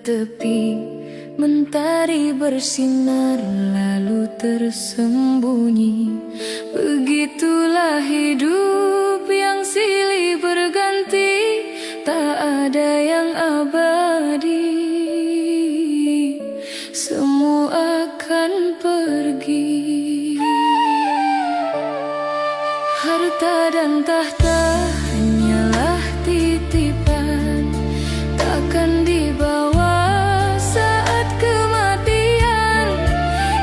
tepi, mentari bersinar lalu tersembunyi. Begitulah hidup yang silih berganti, tak ada yang abadi, semua akan pergi. Harta dan tahta hanyalah titipan, takkan dibawa saat kematian.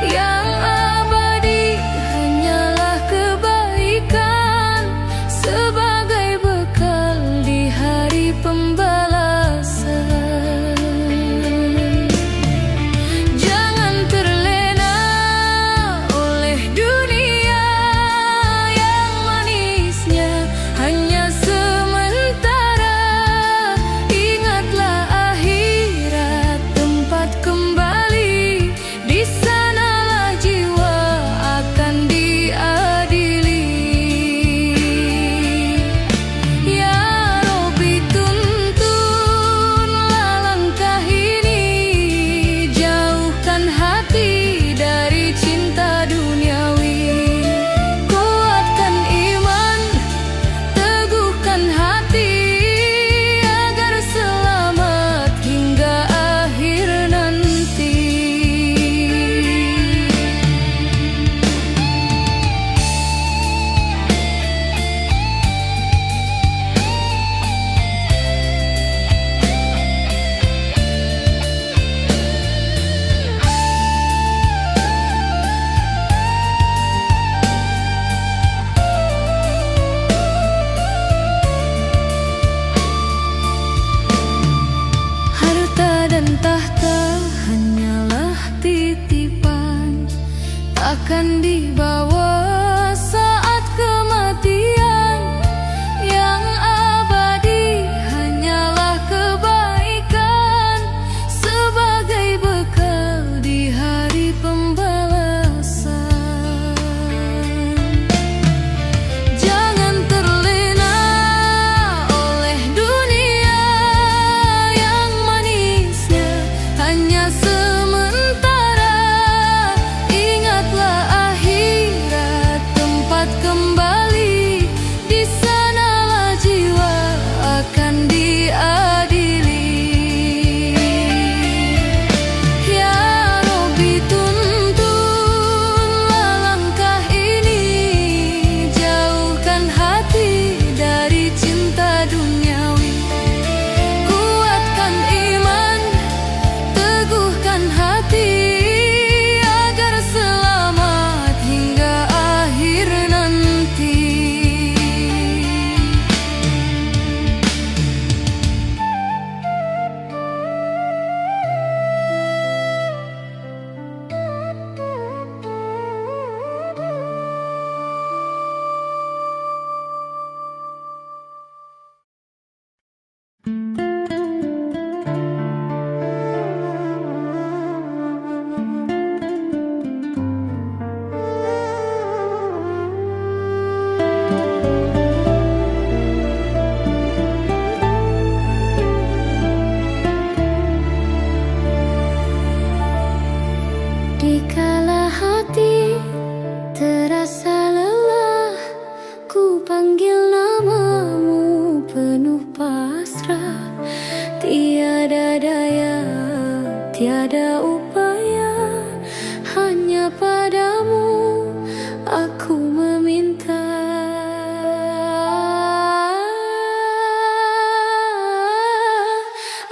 Yang abadi hanyalah kebaikan, sebagai bekal di hari pembalasan. Jangan terlena oleh dunia yang manisnya hanya sementara. Ingatlah akhirat tempat kembali, di sanalah jiwa akan diadili. Ya Rabbi, tuntunlah langkah ini, jauhkan hati dari cinta duniawi. Kuatkan iman, teguhkan hati, agar selamat hingga akhir nanti. Harta dan tahta hanyalah titipan, takkan dibawa saat kematian. Yang abadi hanyalah kebaikan, sebagai bekal di hari pembalasan. Jangan terlena oleh dunia yang manisnya hanya sementara. Ingatlah akhirat tempat kembali, di sanalah jiwa akan diadili. Ya Rabbi, tuntunlah langkah ini, jauhkan hati dari cinta duniawi. Kuatkan iman, teguhkan hati, agar selamat hingga akhir nanti. Dikala hati terasa lelah, ku panggil namamu penuh pasrah. Tiada daya, tiada upaya, hanya padamu aku meminta.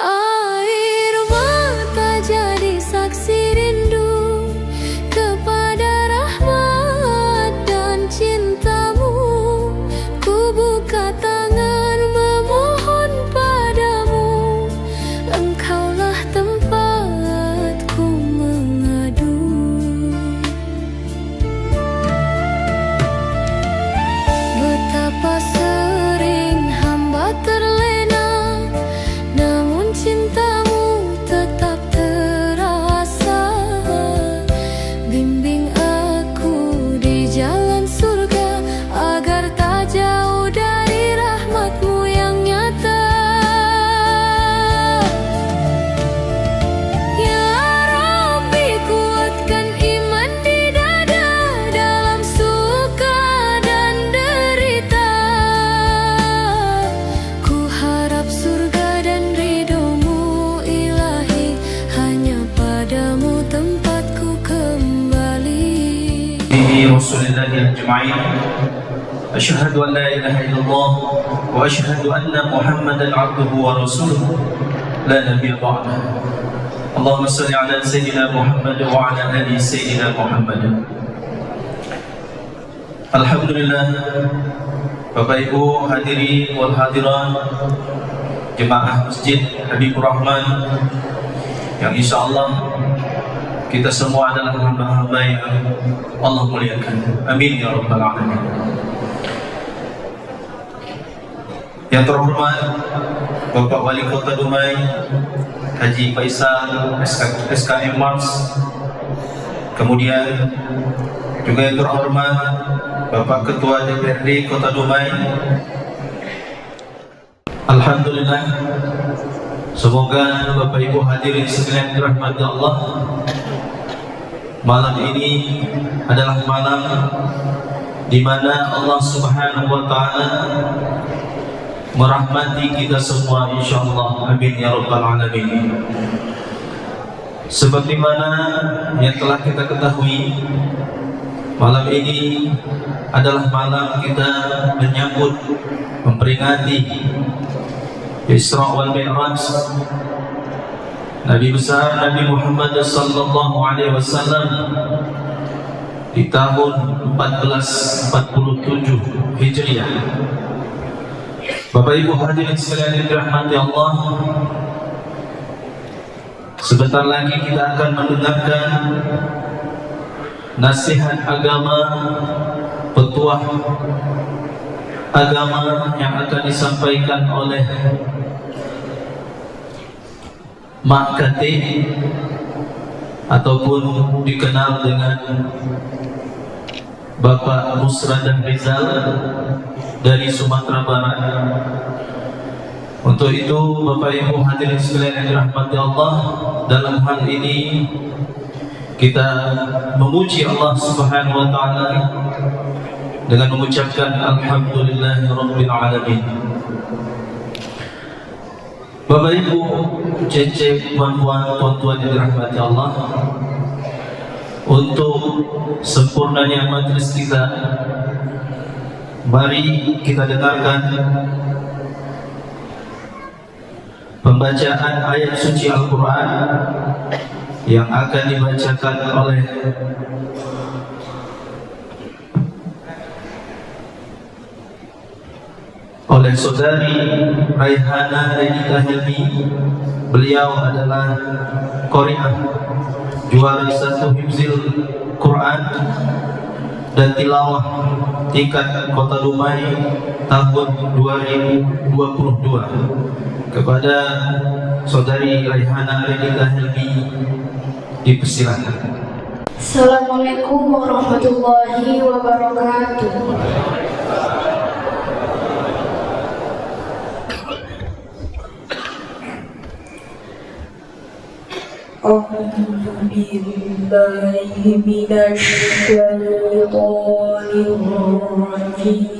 Air mata jadi saksi rindu kepada rahmat dan cintamu. Ku buka tangan memohon padamu, engkaulah tempatku برسول الله أجمعين. أشهد أن لا إله إلا الله وأشهد أن محمدا عبده ورسوله لا نبي بعده. اللهم صل على سيدنا محمد وعلى آل سيدنا محمد. Alhamdulillah, Bapak Ibu hadirin wal hadirat jemaah Masjid Habibur Rahman yang insyaallah kita semua adalah hamba-hamba yang Allah muliakan. Amin ya rabbal alamin. Yang terhormat Bapak Wali Kota Dumai Haji Faisal SKM Mars, kemudian juga yang terhormat Bapak Ketua DPRD Kota Dumai. Alhamdulillah, semoga Bapak Ibu hadirin sekalian dirahmati Allah, malam ini adalah malam di mana Allah Subhanahu wa taala merahmati kita semua insyaallah. Amin ya rabbal alamin. Seperti mana yang telah kita ketahui, malam ini adalah malam kita menyambut, memperingati Isra wal Mi'raj Nabi besar Nabi Muhammad sallallahu alaihi wasallam di tahun 1447 Hijriah. Bapak Ibu hadirin sekalian yang dirahmati Allah, sebentar lagi kita akan mendengarkan nasihat agama, petuah agama yang akan disampaikan oleh Mak Katib ataupun dikenal dengan Bapak Musradan Rizal dari Sumatera Barat. Untuk itu Bapak Ibu hadirin sekalian yang dirahmati Allah, dalam hal ini kita memuji Allah Subhanahu wa taala dengan mengucapkan alhamdulillahirabbil alamin. Bapak Ibu, cece, puan-puan, tuan-tuan yang dirahmati Allah, untuk sempurnanya majelis kita, mari kita dengarkan pembacaan ayat suci Al-Quran yang akan dibacakan oleh saudari Raihana Renita Helmi. Beliau adalah Qari'ah, juara 1 hifzil Quran dan tilawah tingkat Kota Dumai tahun 2022. Kepada saudari Raihana Renita Helmi dipersilakan. Assalamualaikum warahmatullahi wabarakatuh. A'udzu billahi minasy syaithanir rajim.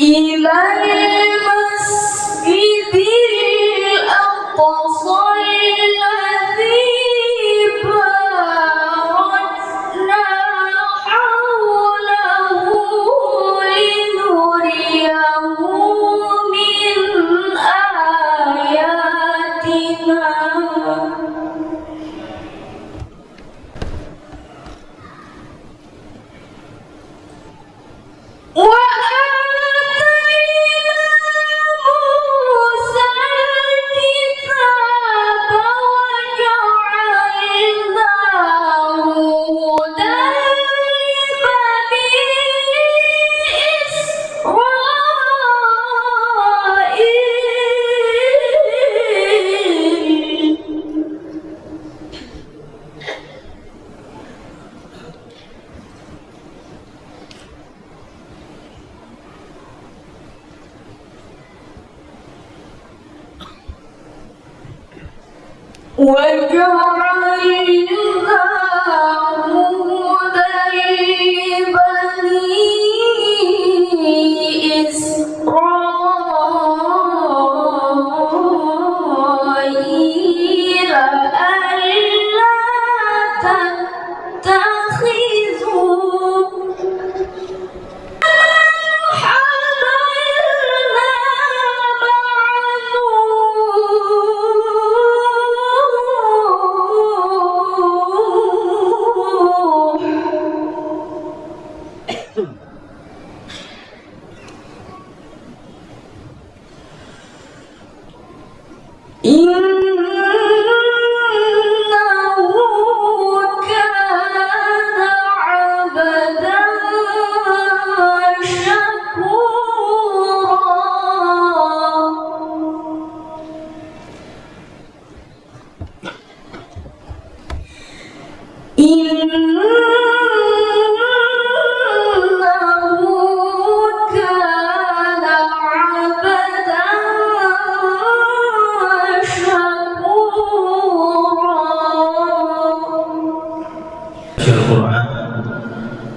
إلى المسجد الأقصى الذي باركنا حوله لنريه من آياتنا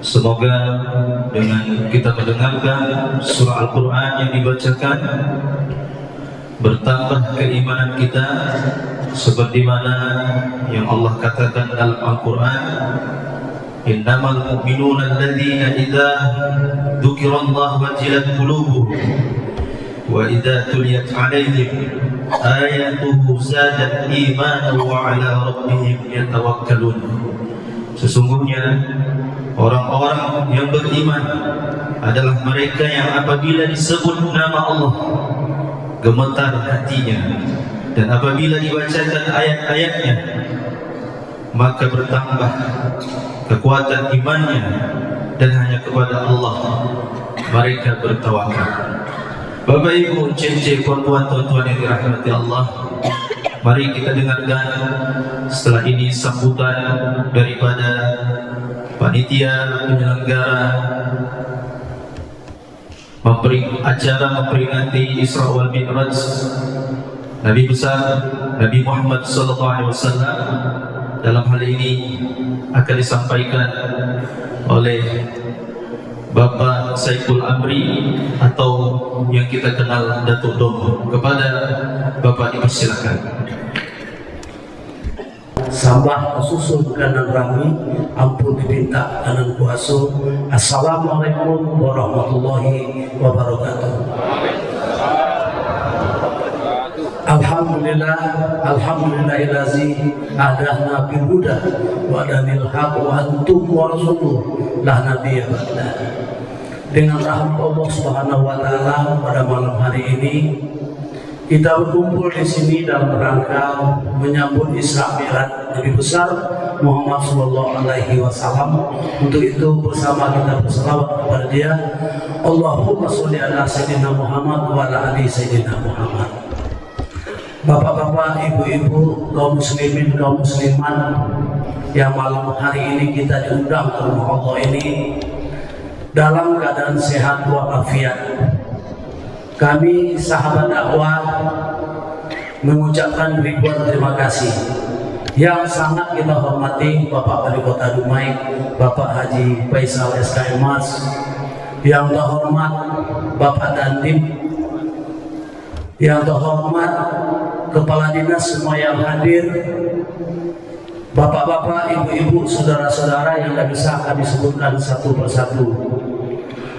Semoga dengan kita mendengarkan surah Al-Quran yang dibacakan, bertambah keimanan kita seperti mana yang Allah katakan dalam Al-Quran, innamal mu'minuna alladzina idza dzukirallahu wajilat qulubuhum wa idza tuliyat 'alaihim ayatuhu zadat imanan wa 'ala rabbihim yatawakkalun. Sesungguhnya orang-orang yang beriman adalah mereka yang apabila disebut nama Allah gemetar hatinya, dan apabila dibacakan ayat-ayatnya maka bertambah kekuatan imannya, dan hanya kepada Allah mereka bertawakal. Bapak Ibu, cece, puan-puan, tuan-tuan yang dirahmati Allah, mari kita dengarkan setelah ini sambutan daripada panitia penyelenggara acara memperingati Isra wal Mi'raj Nabi besar Nabi Muhammad SAW. Dalam hal ini akan disampaikan oleh Bapak Saiful Amri atau yang kita kenal Datuk Domo. Kepada Bapak dipersilakan. Sambah susun kanan rami, ampun dipinta kanan kuasa. Assalamualaikum warahmatullahi wabarakatuh. Alhamdulillah, alhamdulillahillazi adahna bil huda wa danil haq wa antum wa rasuluh la nabiyya ba'da. Dengan rahmat Allah Subhanahu wa taala, pada malam hari ini kita berkumpul di sini dalam rangka menyambut Isra Mi'raj Nabi besar Muhammad sallallahu alaihi wasallam. Untuk itu bersama kita berselawat kepada Dia. Allahumma sholli ala sayyidina Muhammad wa ala ali sayyidina Muhammad. Bapak-bapak, ibu-ibu, kaum muslimin, kaum musliman yang malam hari ini kita diundang ke rumah Allah ini dalam keadaan sehat walafiat. Kami sahabat dakwah mengucapkan ribuan terima kasih yang sangat kita hormati Bapak Wali Kota Dumai, Bapak Haji Faisal SKM Mas, yang terhormat Bapak Dandim, yang terhormat Kepala Dinas semua yang hadir, Bapak-bapak, ibu-ibu, saudara-saudara yang tidak bisa kami sebutkan satu persatu.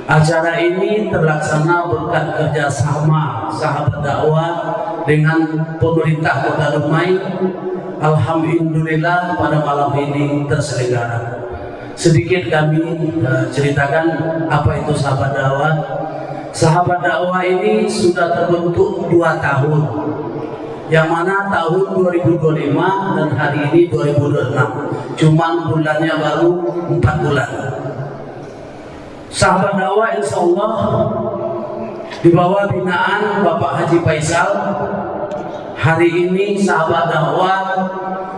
Acara ini terlaksana berkat kerjasama sahabat dakwah dengan pemerintah Kota Dumai. Alhamdulillah pada malam ini terselenggara. Sedikit kami ceritakan apa itu sahabat dakwah. Sahabat dakwah ini sudah terbentuk 2 tahun, yang mana tahun 2025 dan hari ini 2026, cuman bulannya baru 4 bulan. Sahabat dakwah insya Allah di bawah binaan Bapak Haji Faisal. Hari ini sahabat dakwah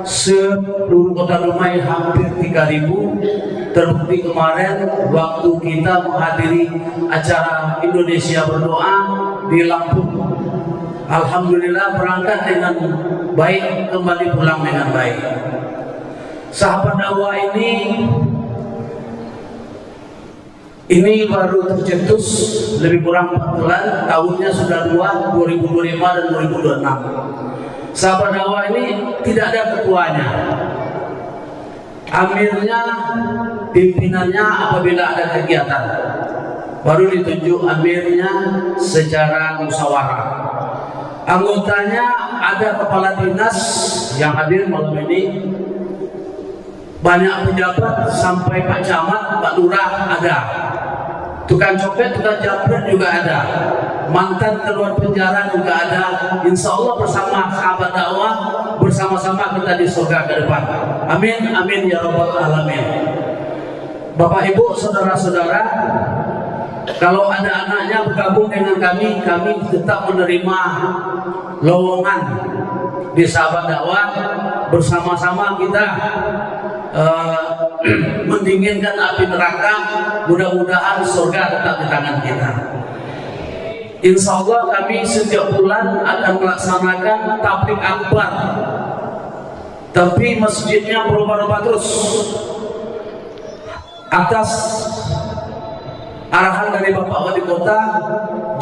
seluruh Kota Dumai hampir 3.000. Terbukti kemarin waktu kita menghadiri acara Indonesia Berdoa di Lampung, alhamdulillah berangkat dengan baik, kembali pulang dengan baik. Sahabat dakwah ini baru tercetus lebih kurang 4 bulan, tahunnya sudah 2025 dan 2026. Sahabat dakwah ini tidak ada ketuanya, amirnya, pimpinannya apabila ada kegiatan baru ditunjuk amirnya secara musyawarah. Anggotanya ada kepala dinas yang hadir malam ini, banyak pejabat sampai Pak Camat, Pak Lurah ada, tukang copet, tukang jambret juga ada, mantan keluar penjara juga ada. Insya Allah bersama sahabat dakwah, bersama-sama kita di surga ke depan. Amin, amin ya rabbal alamin. Bapak Ibu, saudara-saudara, kalau ada anaknya bergabung dengan kami tetap menerima lowongan di sahabat dakwah. Bersama-sama kita mendinginkan api neraka, mudah-mudahan surga tetap di tangan kita. Insya Allah kami setiap bulan akan melaksanakan tablik akbar, tapi masjidnya berubah-ubah terus. Atas arahan dari Bapak Wali Kota,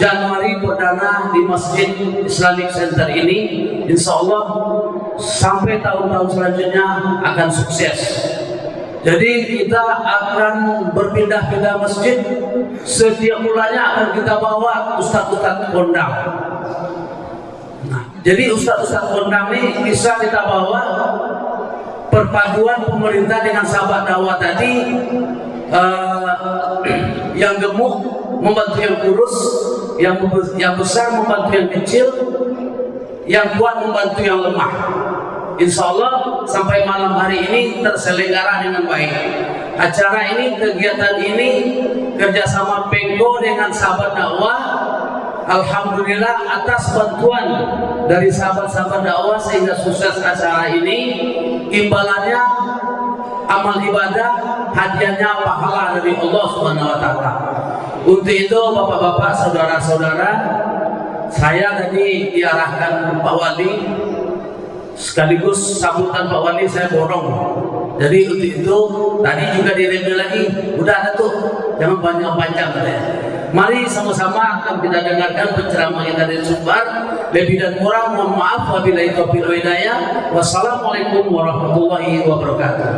Januari perdana di Masjid Islamic Center ini, insya Allah sampai tahun-tahun selanjutnya akan sukses. Jadi kita akan berpindah-pindah masjid, setiap bulannya akan kita bawa ustadz-ustadz kondang. Nah, jadi ustadz-ustadz kondang ini bisa kita bawa, perpaduan pemerintah dengan sahabat dakwah tadi, yang gemuk membantu yang kurus, yang besar membantu yang kecil, yang kuat membantu yang lemah. Insya Allah sampai malam hari ini terselenggara dengan baik. Acara ini, kegiatan ini kerjasama Pengko dengan sahabat dakwah. Alhamdulillah atas bantuan dari sahabat-sahabat dakwah sehingga sukses acara ini. Imbalannya amal ibadah, hadiahnya pahala dari Allah Subhanahu wa taala. Untuk itu Bapak-bapak, saudara-saudara, saya tadi diarahkan Pak Wali, sekaligus sambutan Pak Wali saya borong. Jadi untuk itu tadi juga direview lagi, udah ada tuh, jangan panjang-panjang katanya. Mari sama-sama akan kita dengarkan penceramaan kita dari Sumbar. Lebih dan kurang mohon maaf, wabillahi taufiq wal hidayah. Wassalamualaikum warahmatullahi wabarakatuh.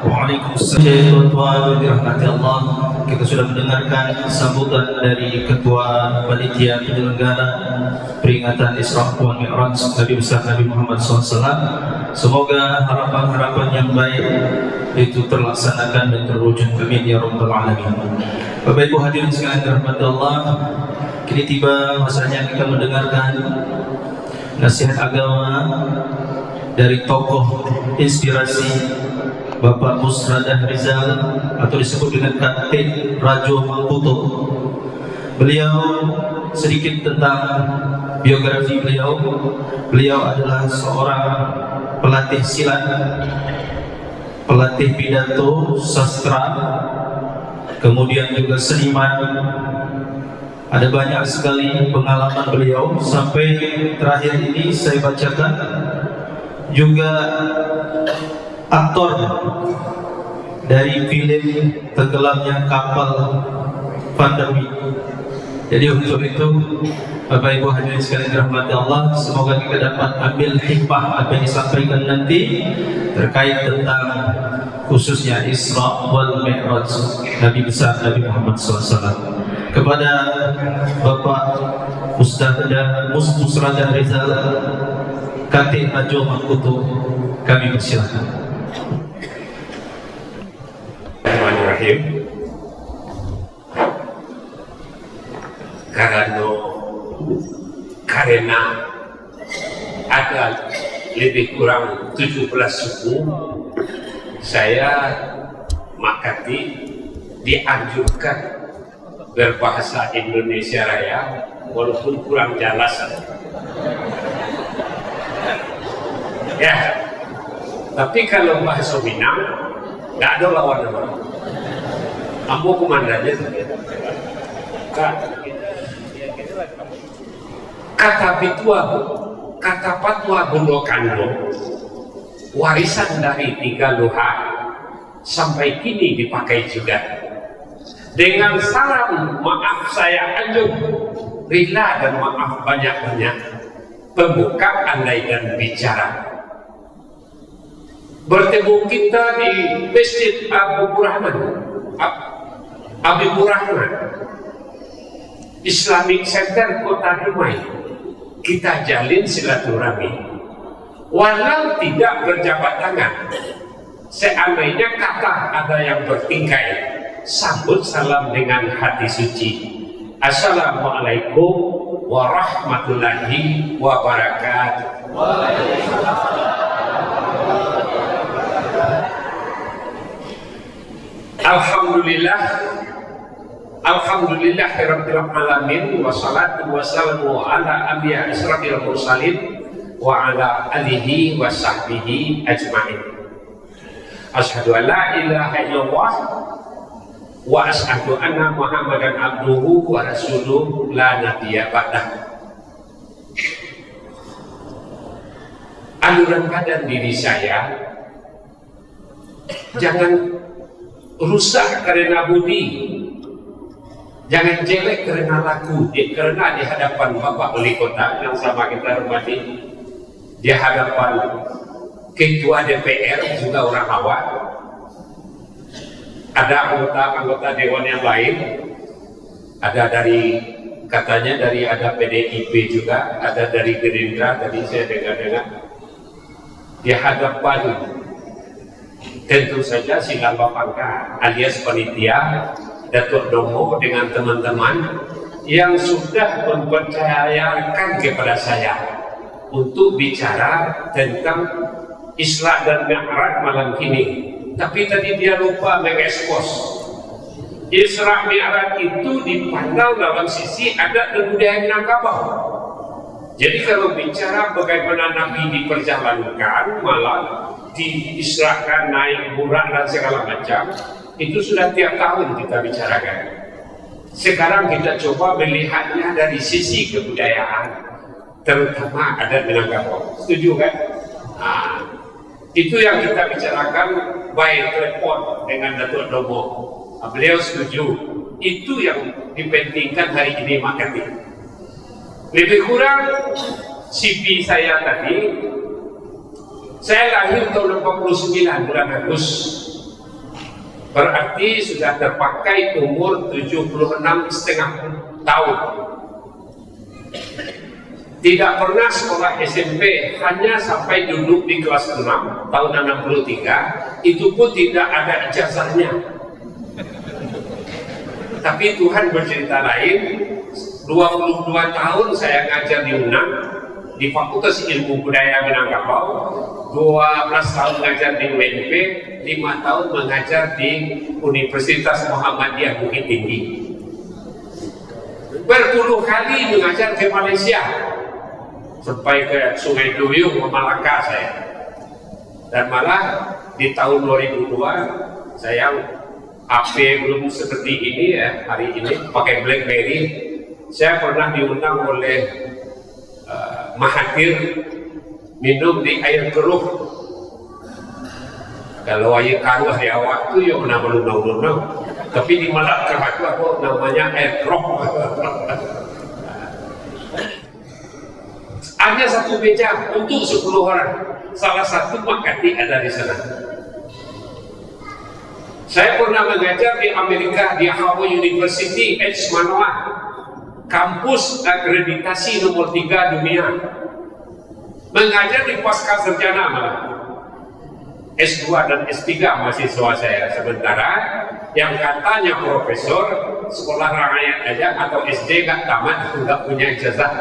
Waalaikumsalam warahmatullahi wabarakatuh. Kita sudah mendengarkan sambutan dari Ketua Panitia Penyelenggara Peringatan Isra wal Mi'raj Nabi besar Nabi Muhammad SAW. Semoga harapan-harapan yang baik itu terlaksanakan dan terwujud. Amin ya rabbal alamin. Bapak Ibu hadirin sekalian dirahmati Allah, kini tiba masanya kita mendengarkan nasihat agama dari tokoh inspirasi Bapak Musradah Rizal, atau disebut dengan Kakek Rajo Mangkuto. Beliau sedikit tentang biografi beliau. Beliau adalah seorang pelatih silat, pelatih pidato, sastra, kemudian juga seniman. Ada banyak sekali pengalaman beliau, sampai terakhir ini saya bacakan juga aktor dari film Tenggelamnya Kapal pandemi. Jadi untuk itu Bapak Ibu hadirin sekalian dirahmati Allah, semoga kita dapat ambil hikmah apa yang disampaikan nanti terkait tentang khususnya Isra wal Mi'raj Nabi besar Nabi Muhammad SAW. Kepada Bapak Ustaz Musradah Rizal Khatib Maju Mangkutu, kami persilakan. Bismillahirrahmanirrahim. Karena ada lebih kurang 17 suku, saya Makati dianjurkan berbahasa Indonesia Raya walaupun kurang jelas. Ya, tapi kalau bahasa Minang nggak ada lawan-lawan. Ambo komandannya kata patwa Bondo Kando warisan dari 3 luha sampai kini dipakai juga. Dengan salam maaf saya anjur, rela dan maaf banyak-banyak, pembuka andai dan bicara. Bertemu kita di Masjid Habibur Rahman Islamic Center Kota Dumai. Kita jalin silaturahmi walau tidak berjabat tangan. Seandainya kata ada yang bertingkai, sambut salam dengan hati suci. Assalamualaikum warahmatullahi wabarakatuh. Alhamdulillah, alhamdulillahirabbil alamin, wassalatu wassalamu ala anbiya asrafil mursalin wa ala alihi wa sahbihi ajmain. Asyhadu an la ilaha illallah wa asyhadu anna Muhammadan abduhu wa rasuluh la nabiyya ba'dah. Aluran badan diri saya jangan rusak karena budi, jangan jelek karena laku, karena di hadapan Bapak Wali Kota yang sama kita hormati, di hadapan Ketua DPR juga orang awak, ada anggota Dewan yang lain, ada dari katanya dari ada PDIP juga, ada dari Gerindra, tadi saya dengar-dengar. Di hadapan tentu saja Silang Bapangka alias panitia Datuk Domo dengan teman-teman yang sudah mempercayakan kepada saya untuk bicara tentang Isra dan Mi'raj malam ini. Tapi tadi dia lupa mengekspos Isra Mi'raj itu dipandang dalam sisi adat dan budaya Minangkabau. Jadi kalau bicara bagaimana Nabi diperjalankan malam, diisrakan, naik burak dan segala macam, itu sudah tiap tahun kita bicarakan. Sekarang kita coba melihatnya dari sisi kebudayaan, terutama adat Minangkabau. Setuju kan? Nah, itu yang kita bicarakan by telepon dengan Datuk Domo. Beliau setuju. Itu yang dipentingkan hari ini Makati. Lebih kurang CV saya tadi, saya lahir tahun 89 bulan Agustus, berarti sudah terpakai umur 76,5 tahun. Tidak pernah sekolah SMP, hanya sampai duduk di kelas 6 tahun 63, itu pun tidak ada ijazahnya. Tapi Tuhan bercerita lain. 22 tahun saya ngajar di UNAM, di Fakultas Ilmu Budaya Minangkabau, 12 tahun ngajar di UNP, 5 tahun mengajar di Universitas Muhammadiyah Bukit Tinggi. Berpuluh kali mengajar ke Malaysia, sampai ke Sungai Duyung, Malaka saya. Dan malah di tahun 2002, saya HP belum seperti ini ya, hari ini pakai BlackBerry. Saya pernah diundang oleh Mahathir minum di air keruh. Kalau air keruh di awak tu yang mana belum. Tapi di Malaka itu apa namanya airdrop. Hanya satu meja untuk 10 orang. Salah satu Makati ada di sana. Saya pernah mengajar di Amerika di Hawaii University Edge Manoa, kampus akreditasi nomor 3 dunia. Mengajar di pasca sarjana malah. S2 dan S3 mahasiswa saya. Sementara yang katanya profesor sekolah rakyat aja atau SD nggak tamat itu nggak punya ijazah.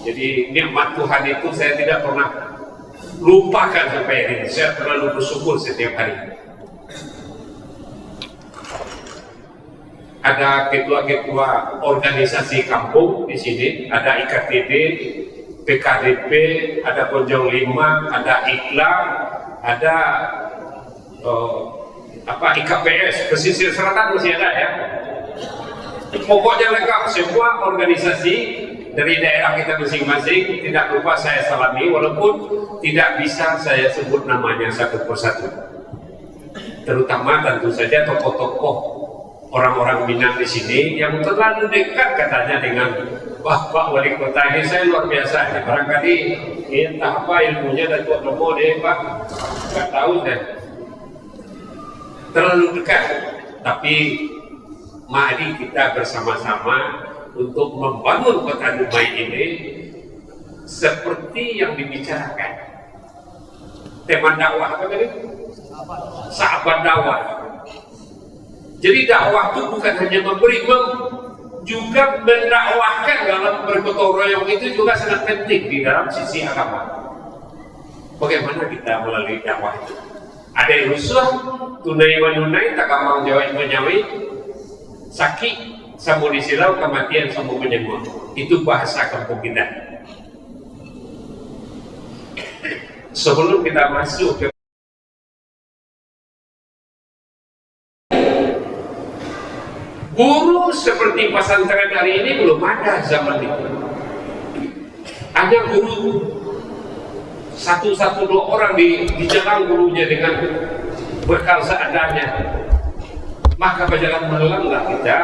Jadi nikmat Tuhan itu saya tidak pernah lupakan sampai hari ini. Saya terlalu bersyukur setiap hari. Ada ketua-ketua organisasi kampung di sini, ada IKTD, PKDP, ada Konjong 5, ada IKLA, ada IKPS, pesisir selatan masih ada ya. Pokoknya lengkap semua organisasi dari daerah kita masing-masing. Tidak lupa saya salami, walaupun tidak bisa saya sebut namanya satu persatu. Terutama tentu saja tokoh-tokoh orang-orang Minang di sini yang terlalu dekat katanya dengan Pak Wali Kota ini. Saya luar biasa ini. Barangkali entah apa ilmunya dan Tuan Romo deh Pak, nggak tahu deh. Terlalu dekat. Tapi mari kita bersama-sama untuk membangun Kota Dumai ini seperti yang dibicarakan. Tema dakwah apa tadi? Sahabat dakwah. Jadi dakwah itu bukan hanya memberi, juga mendakwahkan dalam bergotong royong itu juga sangat penting di dalam sisi agama. Bagaimana kita melalui dakwah itu? Ada yang rusuh, tunai menunai, tak gampang jawab menyawi, sakit, sambil disilau, kematian sambil menyembuh. Itu bahasa kampung kita. Sebelum kita masuk ke guru seperti pesantren hari ini belum ada zaman itu. Ada guru satu dua orang di jalan gurunya dengan bekal seadanya. Maka berjalan melanglah kita.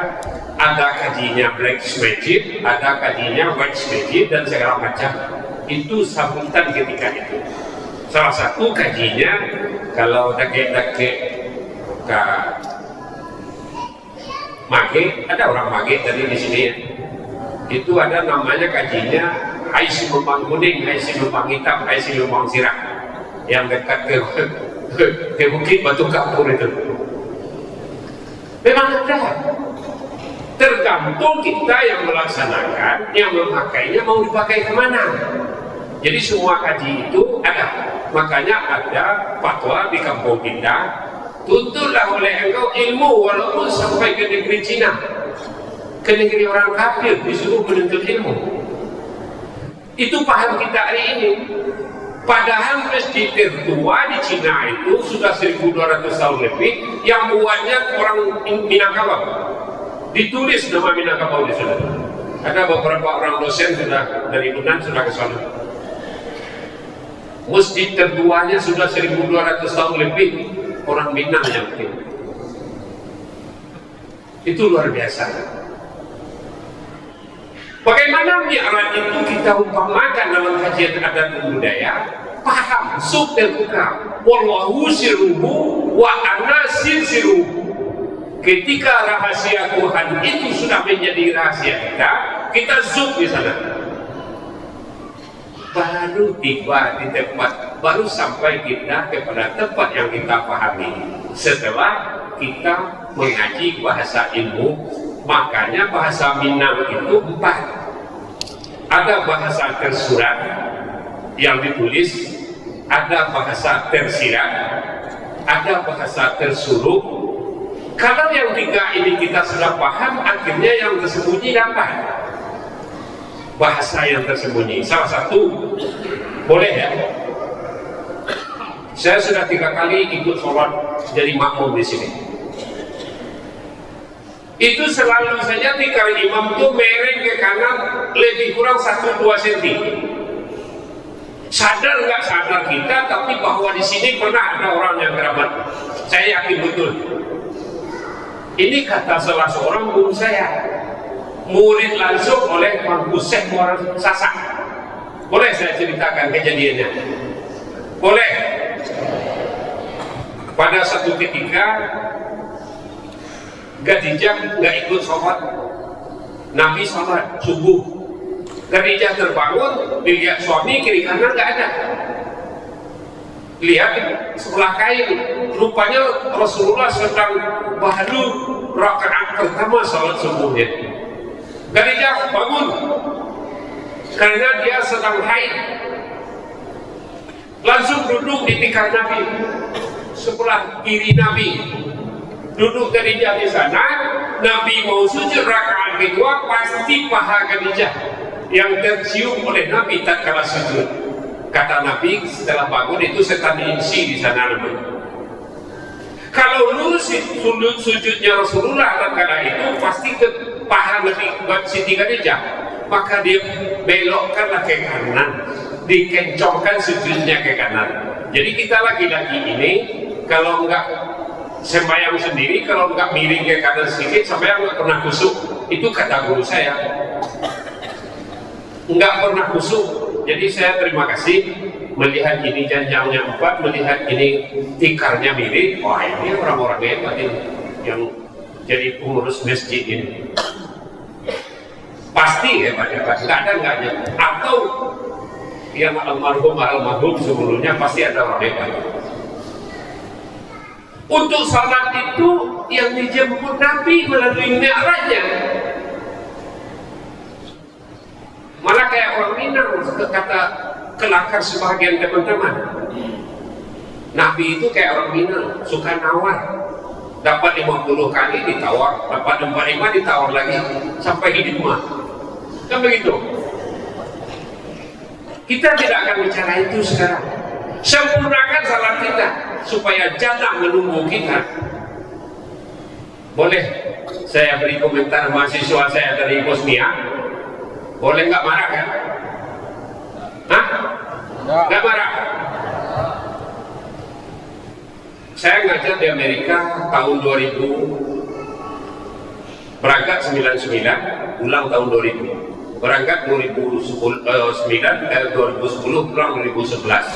Ada kajinya black magic, ada kajinya white magic dan segala macam. Itu sambutan ketika itu. Salah satu kajinya kalau dake-dake Mage, ada orang Mage tadi di sini ya. Itu ada namanya kajinya Hai Silumpang Kuning, Hai Silumpang Hitam, Hai Silumpang Sirah, yang dekat ke Bukit Batu Kapur itu. Memang ada. Tergantung kita yang melaksanakan, yang memakainya mau dipakai kemana. Jadi semua kaji itu ada. Makanya ada fatwa di kampung kita. Tuntutlah oleh engkau ilmu walaupun sampai ke negeri Cina, ke negeri orang kafir, disuruh menuntut ilmu. Itu paham kita hari ini. Padahal masjid tertua di Cina itu sudah 1200 tahun lebih, yang buatnya orang Minangkabau. Ditulis nama Minangkabau di sana. Ada beberapa orang dosen sudah dari Yunan sudah ke sana. Masjid tertuanya sudah 1200 tahun lebih. Orang Minang yang itu luar biasa. Bagaimana mi'raj itu kita umpamakan dalam kajian adat dan budaya? Paham, sub terbuka. Wallahu sirruhu wa ana sirruhu. Ketika rahasia Tuhan itu sudah menjadi rahasia kita zoom di sana. Baru tiba di tempat, baru sampai kita kepada tempat yang kita pahami setelah kita mengaji bahasa ilmu. Makanya bahasa Minang itu 4. Ada bahasa tersurat yang ditulis, ada bahasa tersirat, ada bahasa tersuruh. Kalau yang 3 ini kita sudah paham, akhirnya yang tersembunyi dapat. Bahasa yang tersembunyi salah satu boleh ya, saya sudah 3 kali ikut sholat jadi makmum di sini. Itu selalu saja tikar imam itu mereng ke kanan lebih kurang 1-2 cm. Sadar nggak sadar kita, tapi bahwa di sini pernah ada orang yang kerabat, saya yakin betul. Ini kata salah seorang guru saya, murid langsung oleh Pak Syekh Muhammad Sasak. Boleh saya ceritakan kejadiannya? Boleh. Pada satu ketika Khadijah nggak ikut sholat, Nabi sholat subuh. Khadijah terbangun, dilihat suami kiri kanan nggak ada. Lihat sebelah kain, rupanya Rasulullah sedang baru rakaat pertama sholat subuhnya. Khadijah bangun karena dia sedang haid, langsung duduk di tikar Nabi sebelah kiri Nabi. Duduk Khadijah di sana, Nabi mau sujud rakaat kedua, pasti paha Khadijah yang tercium oleh Nabi tak kalah sujud. Kata Nabi setelah bangun itu setan insi di sana Nabi. Kalau lurus sujudnya Rasulullah tatkala itu pasti ke paha Nabi Siti Khadijah, maka dia belokkanlah ke kanan, dikencongkan sujudnya ke kanan. Jadi kita laki-laki ini kalau enggak sembahyang sendiri, kalau enggak miring ke kanan sedikit, sembahyang enggak pernah kusuk. Itu kata guru saya, enggak pernah kusuk. Jadi saya terima kasih melihat ini janjangnya 4, melihat ini tikarnya mirip. Wah, ini orang-orang hebat ini yang jadi pengurus masjid ini. Pasti hebat-hebat, nggak ada enggaknya. Atau yang almarhum sebelumnya pasti ada orang hebat. Untuk salat itu yang dijemput Nabi melalui Mi'rajnya. Malah kayak orang Minang, kata kelakar sebagian teman-teman. Nabi itu kayak orang Minang, suka nawar. Dapat 50 kali ditawar, dapat 45 ditawar lagi, sampai hidup mah. Kan begitu? Kita tidak akan bicara itu sekarang. Sempurnakan salat kita, supaya jannah menunggu kita. Boleh saya beri komentar mahasiswa saya dari Bosnia? Boleh nggak marah kan? Hah? Nggak marah? Saya ngajar di Amerika tahun 2000, berangkat 99, pulang tahun 2000. Berangkat 2010, pulang 2011.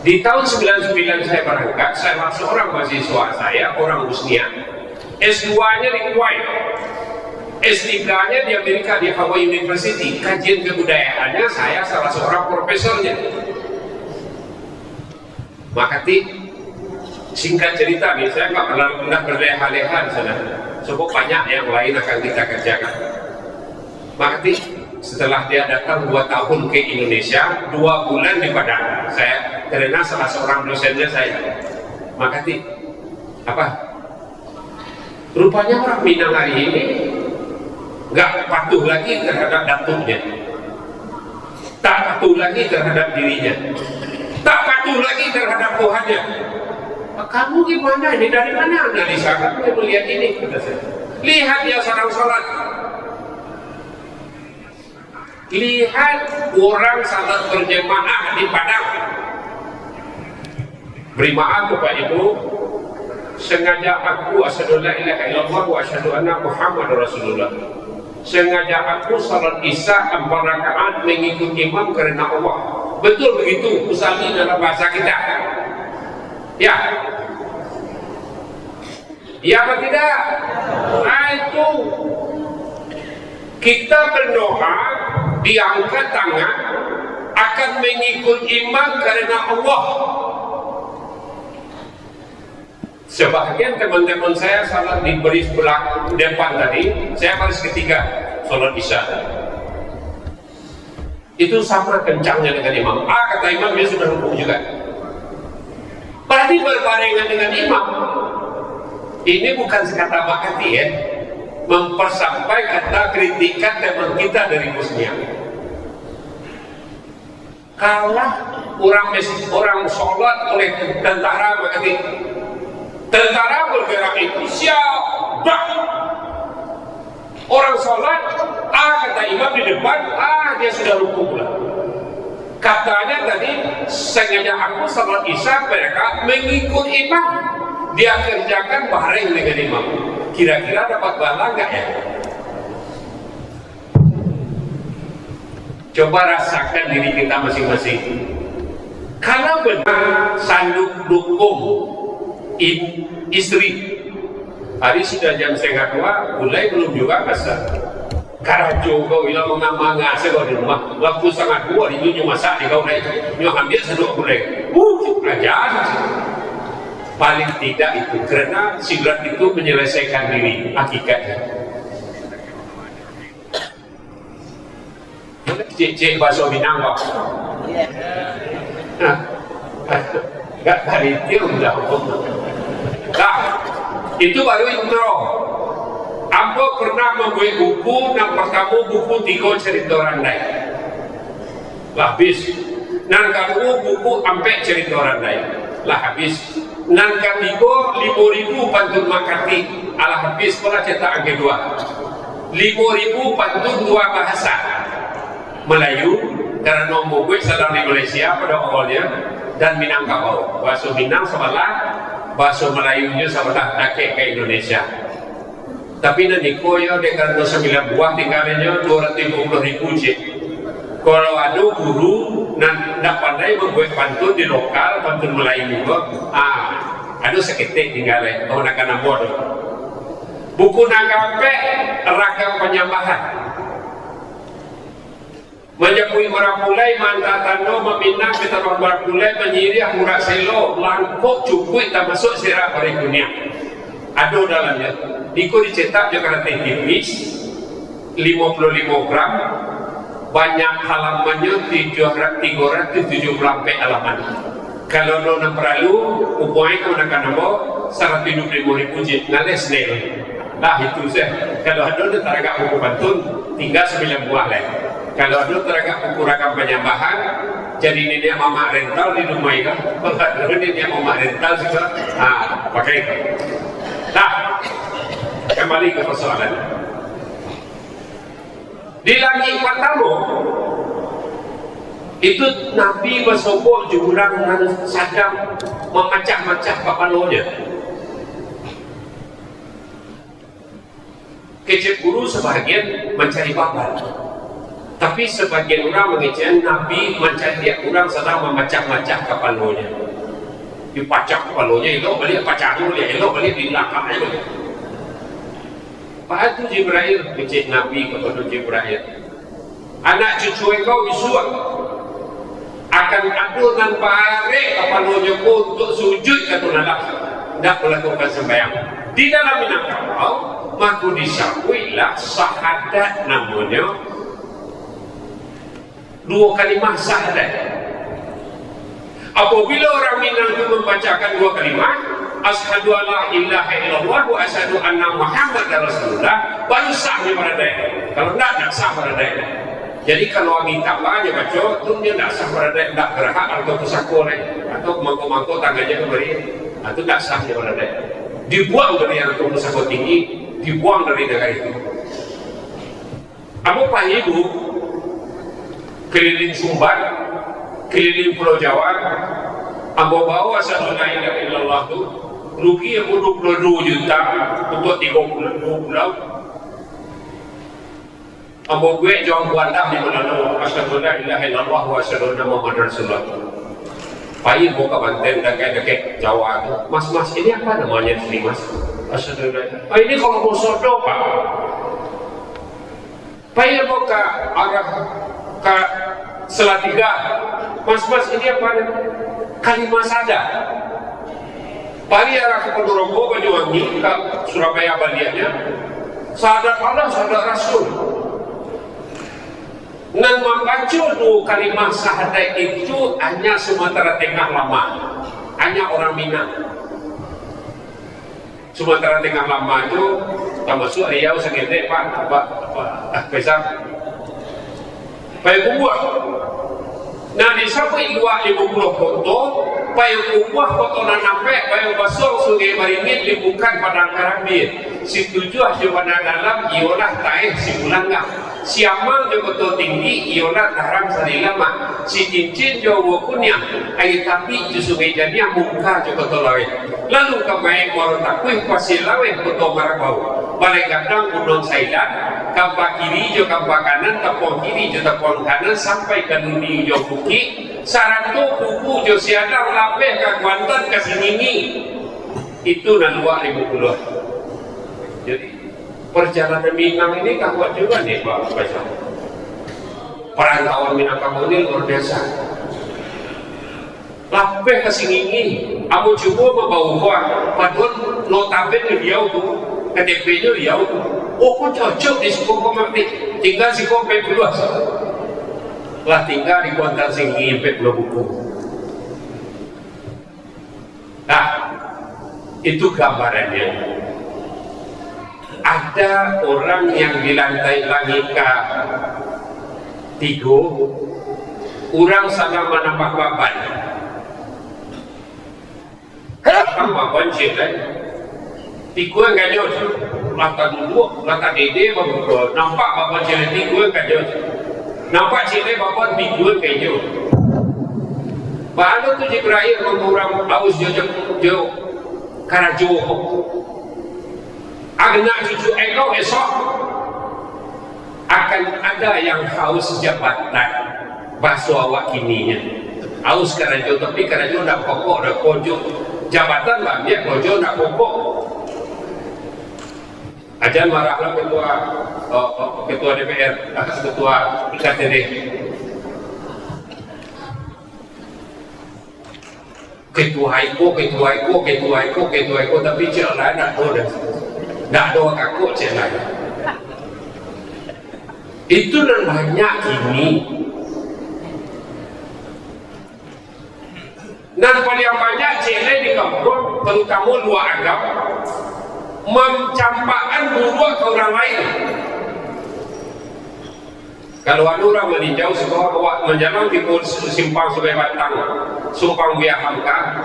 Di tahun 99 saya berangkat, saya seorang mahasiswa saya, orang Bosnia, S2-nya di Kuwait, S3-nya di Amerika, di Hawaii University. Kajian kebudayaannya saya salah seorang profesornya. Maka singkat cerita nih, saya nggak pernah berleha-leha di sana. Cukup banyak yang lain akan kita kerjakan. Maka setelah dia datang 2 tahun ke Indonesia, 2 bulan di Padang, saya karena salah seorang dosennya saya. Maka apa? Rupanya orang Minang hari ini nggak patuh lagi terhadap datuknya, tak patuh lagi terhadap dirinya, tak patuh lagi terhadap Tuhannya. Kamu gimana ini? Dari mana analisa kamu melihat ini? Kata saya. Lihat dia sedang sholat. Lihat orang salat berjemaah di Padang. Beri maaf Bapak Ibu, sengaja aku asyhadu la ilaha illallah wa asyhadu anna Muhammadar Rasulullah. Sengaja aku salat Isya 4 rakaat mengikut imam karena Allah. Betul begitu usalli dalam bahasa kita. Ya. Ya apa tidak? Nah itu kita berdoa, diangkat tangan, akan mengikut imam karena Allah. Sebagian teman-teman saya salat di baris depan tadi, saya baris ketiga salat Isya. Itu sama kencangnya dengan imam. Kata imam dia sudah rukuk juga. Berarti berbarengan dengan imam. Ini bukan sekata bakati ya, mempersampai kata kritikan teman kita dari Bosnia. Kalah orang sholat oleh tentara bakati. Tentara bergerak itu siapa? Orang sholat, kata imam di depan, dia sudah rukuk pula. Katanya tadi, sengaja aku sholat Isya mereka mengikut imam. Dia kerjakan bareng dengan imam. kira-kira dapat pahala nggak ya? Coba rasakan diri kita masing-masing. Kalau benar sanduk dukung istri, hari sudah jam 1:30, mulai belum juga kasar. Karajo kau ilang mengamanga segala di rumah, waktu 1:30 itu nyu masak di kau naik, nyu ambil seduk mulai, ajar. Paling tidak itu, karena silat itu menyelesaikan diri hakikatnya. Cik bahasa Minang kok. Gak kali itu udah hukum. Nah, itu baru intro. Ambo pernah membuat buku, yang pertama buku 3 cerita orang lain. Habis. Yang kedua buku sampai cerita orang lain. Habis. Yang ketiga 5.000 pantun Makati. Habis pula cetak yang kedua. 5.000 pantun 2 bahasa. Melayu, karena nombor gue sedang di Malaysia pada awalnya, dan Minangkabau. Bahasa Minang sebelah, bahasa Melayunya sebelah, nakik ke Indonesia. Tapi nanti koyo dengan 9 buah tinggalnya 250.000 cik. Kalau ada guru nak pandai membuat pantun di lokal, pantun Melayu juga, ada seketik tinggalnya, kalau nak nambah. Buku nangkape ragam penyambahan. Menyebui orang mulai mantatano meminang kita orang mulai menyirih murah selo langkuk cukup tak masuk sirap berikutnya. Ada dalamnya. Diko dicetak Jakarta tipis 55 gram, banyak halamannya 370 halaman. Kalau lo nak perlu, upaya kau nak nambah 150.000 jik ngales nih. Nah itu saya. Kalau ada teragak buku pantun, tinggal 9 buah lagi. Kalau ada teragak buku ragam penyambahan, jadi ini dia mama rental di rumah itu. Kalau ini dia mama rental juga, pakai itu. Nah, kembali ke persoalan. Di langit pertama, itu Nabi bersobok jurang dan sadam memacah-macah kepalanya. Kecil guru sebagian mencari babal, tapi sebagian orang mengejek Nabi mencari dia orang sedang memacah-macah kepalanya. Dipacah kepalanya, elok balik pacah dulu, elok balik di belakang aja. Pak itu Jibril kecil Nabi kepada Jibril, anak cucu engkau disuap akan adu dan barek kepalanya untuk sujud kata nalak, tidak melakukan sembahyang di dalam Minangkabau. Maka disakuilah syahadat namanya 2 kalimat syahadat. Apabila orang Minang itu membacakan 2 kalimat, asyhadu alla ilaha illallah wa asyhadu anna muhammadar rasulullah, baru sah dia pada daerah. Kalau tidak sah pada daerah. Jadi kalau minta apa aja baca, itu dia tidak sah pada daerah, tidak berhak atau pusako atau mangkuk-mangkuk tangannya kembali, itu tidak sah dia pada daerah. Dibuang dari yang pusako tinggi, dibuang dari negara itu. Apa Pak Ibu keliling Sumbar, keliling Pulau Jawa, ambo bawa asyhadu alla ilaha illallah itu rugi 22 juta untuk 32 pulau. Ambo gue jauh kuandang di mana asyhadu alla ilaha illallah wa asyhadu anna muhammadar rasulullah. Pak Ibu ke Banten dekat Jawa itu, mas ini apa namanya sini mas? Ini kalau mau sodo Pak, Pak mau ke arah ke Salatiga, mas ini apa? Kalimat Sada. Pak arah ke Ponorogo, Banyuwangi, ke Surabaya Balianya, Sada Allah, Sada Rasul. Nan membaca 2 kalimat syahadat itu hanya Sumatera Tengah lama, hanya orang Minang. Sumatera Tengah lama itu termasuk Riau segede Pak besar Pak buah. Nah di sampai 250 foto Pak buah foto nampak Pak basong Sungai Maringin dibukan Padang Karambir. Situju pada dalam iolah taeh si ulangga. Siamang jo betul tinggi iolah tarang salilama. Si cincin jo wakunya. Ai tapi ju sungai jania muka jo betul lain. lalu kemain baru takuih pasilawe kuto marabau balai gadang undang saidan kampak kiri jo kampak kanan tapong kiri jo tapong kanan sampai ke nudi jo buki saratu kuku jo siadang lapeh ke Kuantan ke Singingi itu nan 2010. Jadi perjalanan Minang ini kakuat juga nih Pak Faisal. Perantauan Minangkabau ini luar biasa. Lapeh ke Singingi, aku coba membawa uang, padahal notabene Riau tuh, KTP-nya Riau tuh. Oh, kok cocok di Sukokomati, tinggal si Kompe Pulau. Lah tinggal di Kuantan Singingi, sampai Pulau Buku. Nah, itu gambarannya. Ada orang yang di lantai langit ke-3, orang sangat menambah baban. Tambah banjir kan? Tiga yang kajut, lata duduk, lata dede, nampak bapak cile tiga yang kajut, nampak cile bapak tiga yang kajut. Bahan itu Jibril mengurang aus jo karajo. Anak cucu engkau esok akan ada yang haus jabatan, basuh awak kininya. Haus karajo, tapi karajo nak pokok, nak pojok. Jabatan lah, dia kojo nak pokok. Ajan marahlah ketua DPR, ketua IKTD. Ketua Iko, tapi cik lain nak tahu dah. Nak doa kakuk cik lain. Itu dan banyak ini. Dan paling banyak cile di kampung, terutama luar agam, mencampakkan buruk ke orang lain. Kalau ada orang meninjau sekolah awak menjalan di simpang Sungai Batang, Sumpang Biak Hamka,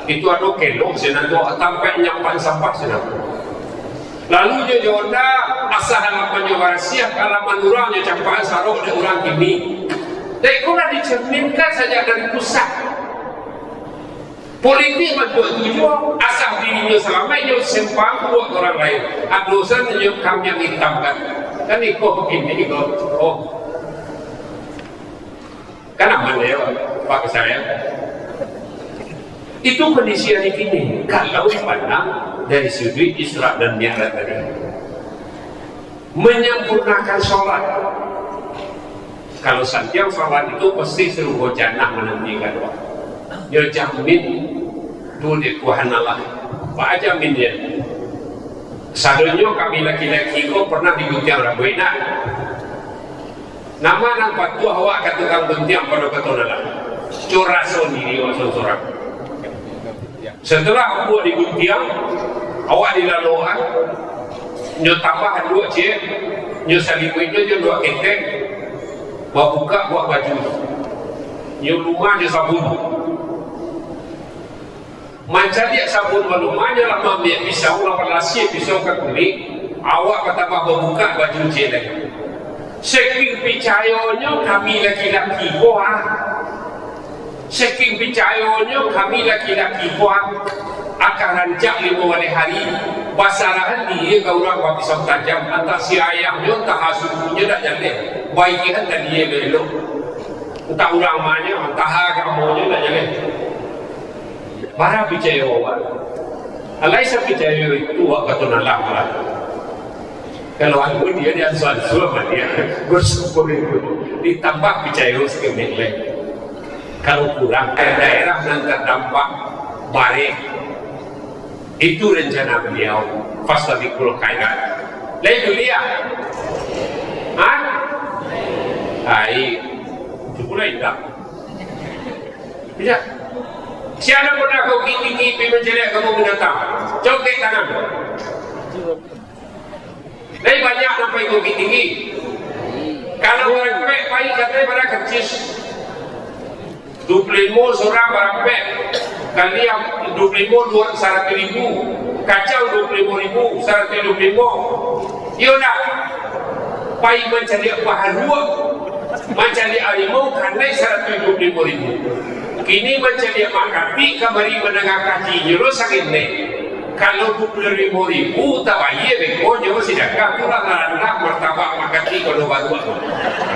itu ada kelok senang tu sampai nyampan sampah senang. Lalu je jodoh asal halaman juga siap halaman orangnya campakkan sarok dan orang kini. Dan itulah dicerminkan saja dari pusat. Politik bentuk tujuan asal dirinya selama ini sempang buat orang lain. Adusan yang kami yang hitamkan. Kan ikut begini ikut. Oh, kan aman ya Pak saya. Itu kondisi hari ini. Kalau dipandang dari sudut Isra dan Mi'raj tadi, menyempurnakan sholat. Kalau santiang sholat itu pasti seluruh jannah menantikan doa. Dia jamin dulu di Tuhan Allah. Pak jamin dia. Sadonyo kami laki-laki kau pernah di Guntiang Rabuina. Nama nampak tua awak katakan Guntiang pada betul Allah. Curah sendiri waktu seorang. Setelah aku di Guntiang, awak di Laluan, nyo tambahan 2 cek, nyo salipuinnya nyo 2 keteng, buat buka buat baju, nyo rumah nyo sabun. Macam dia sabun walumanya lama ambil pisau, lapan lasih pisau ke kulit, awak kata buka baju jelek. Saking percayanya kami laki-laki kuat. Saking percayanya kami laki-laki kuat akan rancak 5 hari. Basarahan dia ke orang buat pisau tajam, antara si ayahnya entah hasukunya tak jalan. Baikihan dan dia belok. Entah orang mana, entah agamonya tak jalan. Para percaya awak. Alaisa percaya itu awak kata nalah lah. Kalau aku dia suatu dia bersyukur itu ditambah percaya sekali lagi. Kalau kurang daerah yang terdampak barik itu rencana beliau fastabikul khairat. Lain dunia. Hai, cukup indah. Bisa. Siapa pernah kau tinggi menjelek kamu mendatang? Cokek tangan. Lebih banyak sampai kau tinggi. Kalau orang baik katanya pada kecil. 25 seorang barang pek. Kali yang 25 100.000. Kacau 25.000 125. Yaudah. Pai mencari bahan dua. Mencari harimau karena 125.000. kini mencedia makati kamari menengah kaji nyuruh sakit nih. Kalau 25.000 tawaye beko nyawa sidakah kurang anak martabak makati kalau baru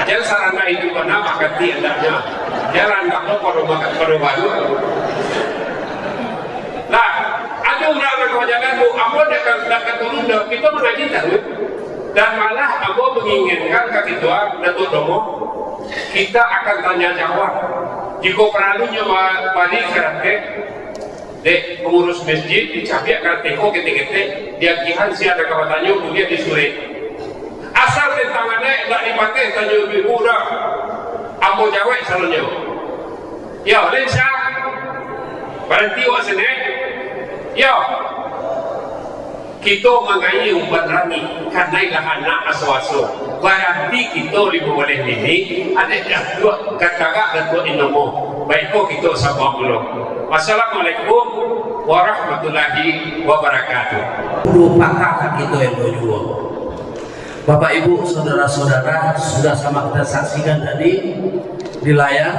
jangan sarana itu mana makati andaknya jalan kalau kalau baru lah ada orang kewajaran bu abo dekat turun kita mengaji terus dan malah abo menginginkan ke kita Datuk Domo kita akan tanya jawab jika perlu nyawa balik kerana dek pengurus masjid dicapai akan teko ketik-ketik dia kihan si ada kawatannya kemudian disuruh asal tentangannya tak dipakai tanya ibu dah ambo jawab selalunya ya Lensha berhenti wak sini ya kita mengayi umpan rani karena ilah anak aswaso berarti kita lima boleh ini ada dua kata-kata dan dua inomo baiklah kita sama dulu. Wassalamualaikum warahmatullahi wabarakatuh. Lupa kakak itu yang berjuang. Bapak Ibu saudara-saudara sudah sama kita saksikan tadi di layar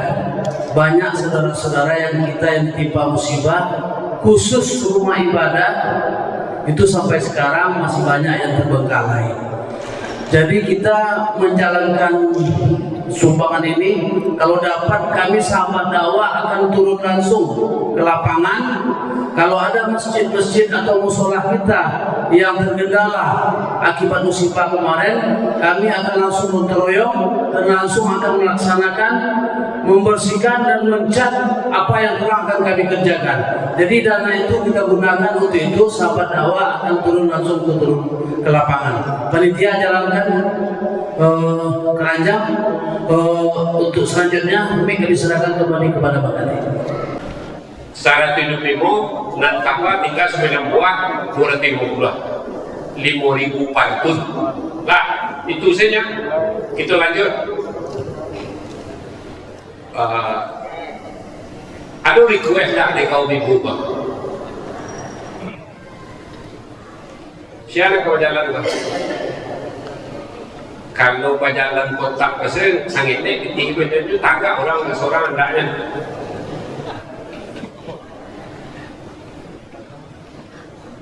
banyak saudara-saudara yang ditimpa musibah khusus rumah ibadah itu sampai sekarang masih banyak yang terbengkalai. Jadi kita menjalankan sumbangan ini kalau dapat kami sahabat dakwah akan turun langsung ke lapangan. Kalau ada masjid-masjid atau musola kita yang tergendala akibat musibah kemarin, kami akan langsung menteroyong dan langsung akan melaksanakan membersihkan dan mencat apa yang telah akan kami kerjakan. Jadi dana itu kita gunakan untuk itu, sahabat dakwah akan turun langsung ke lapangan. Panitia jalankan keranjang untuk selanjutnya kami diserahkan kembali kepada Pak Kadi. Syarat hidup ibu nan kakak tinggal 9 buah 250 5.000 pantun lah itu saja kita lanjut. Ada request tak dari kaum ibu bang siapa kau jalan bang kalau berjalan kotak kesen sangitnya ketinggi itu tangga orang seorang andaknya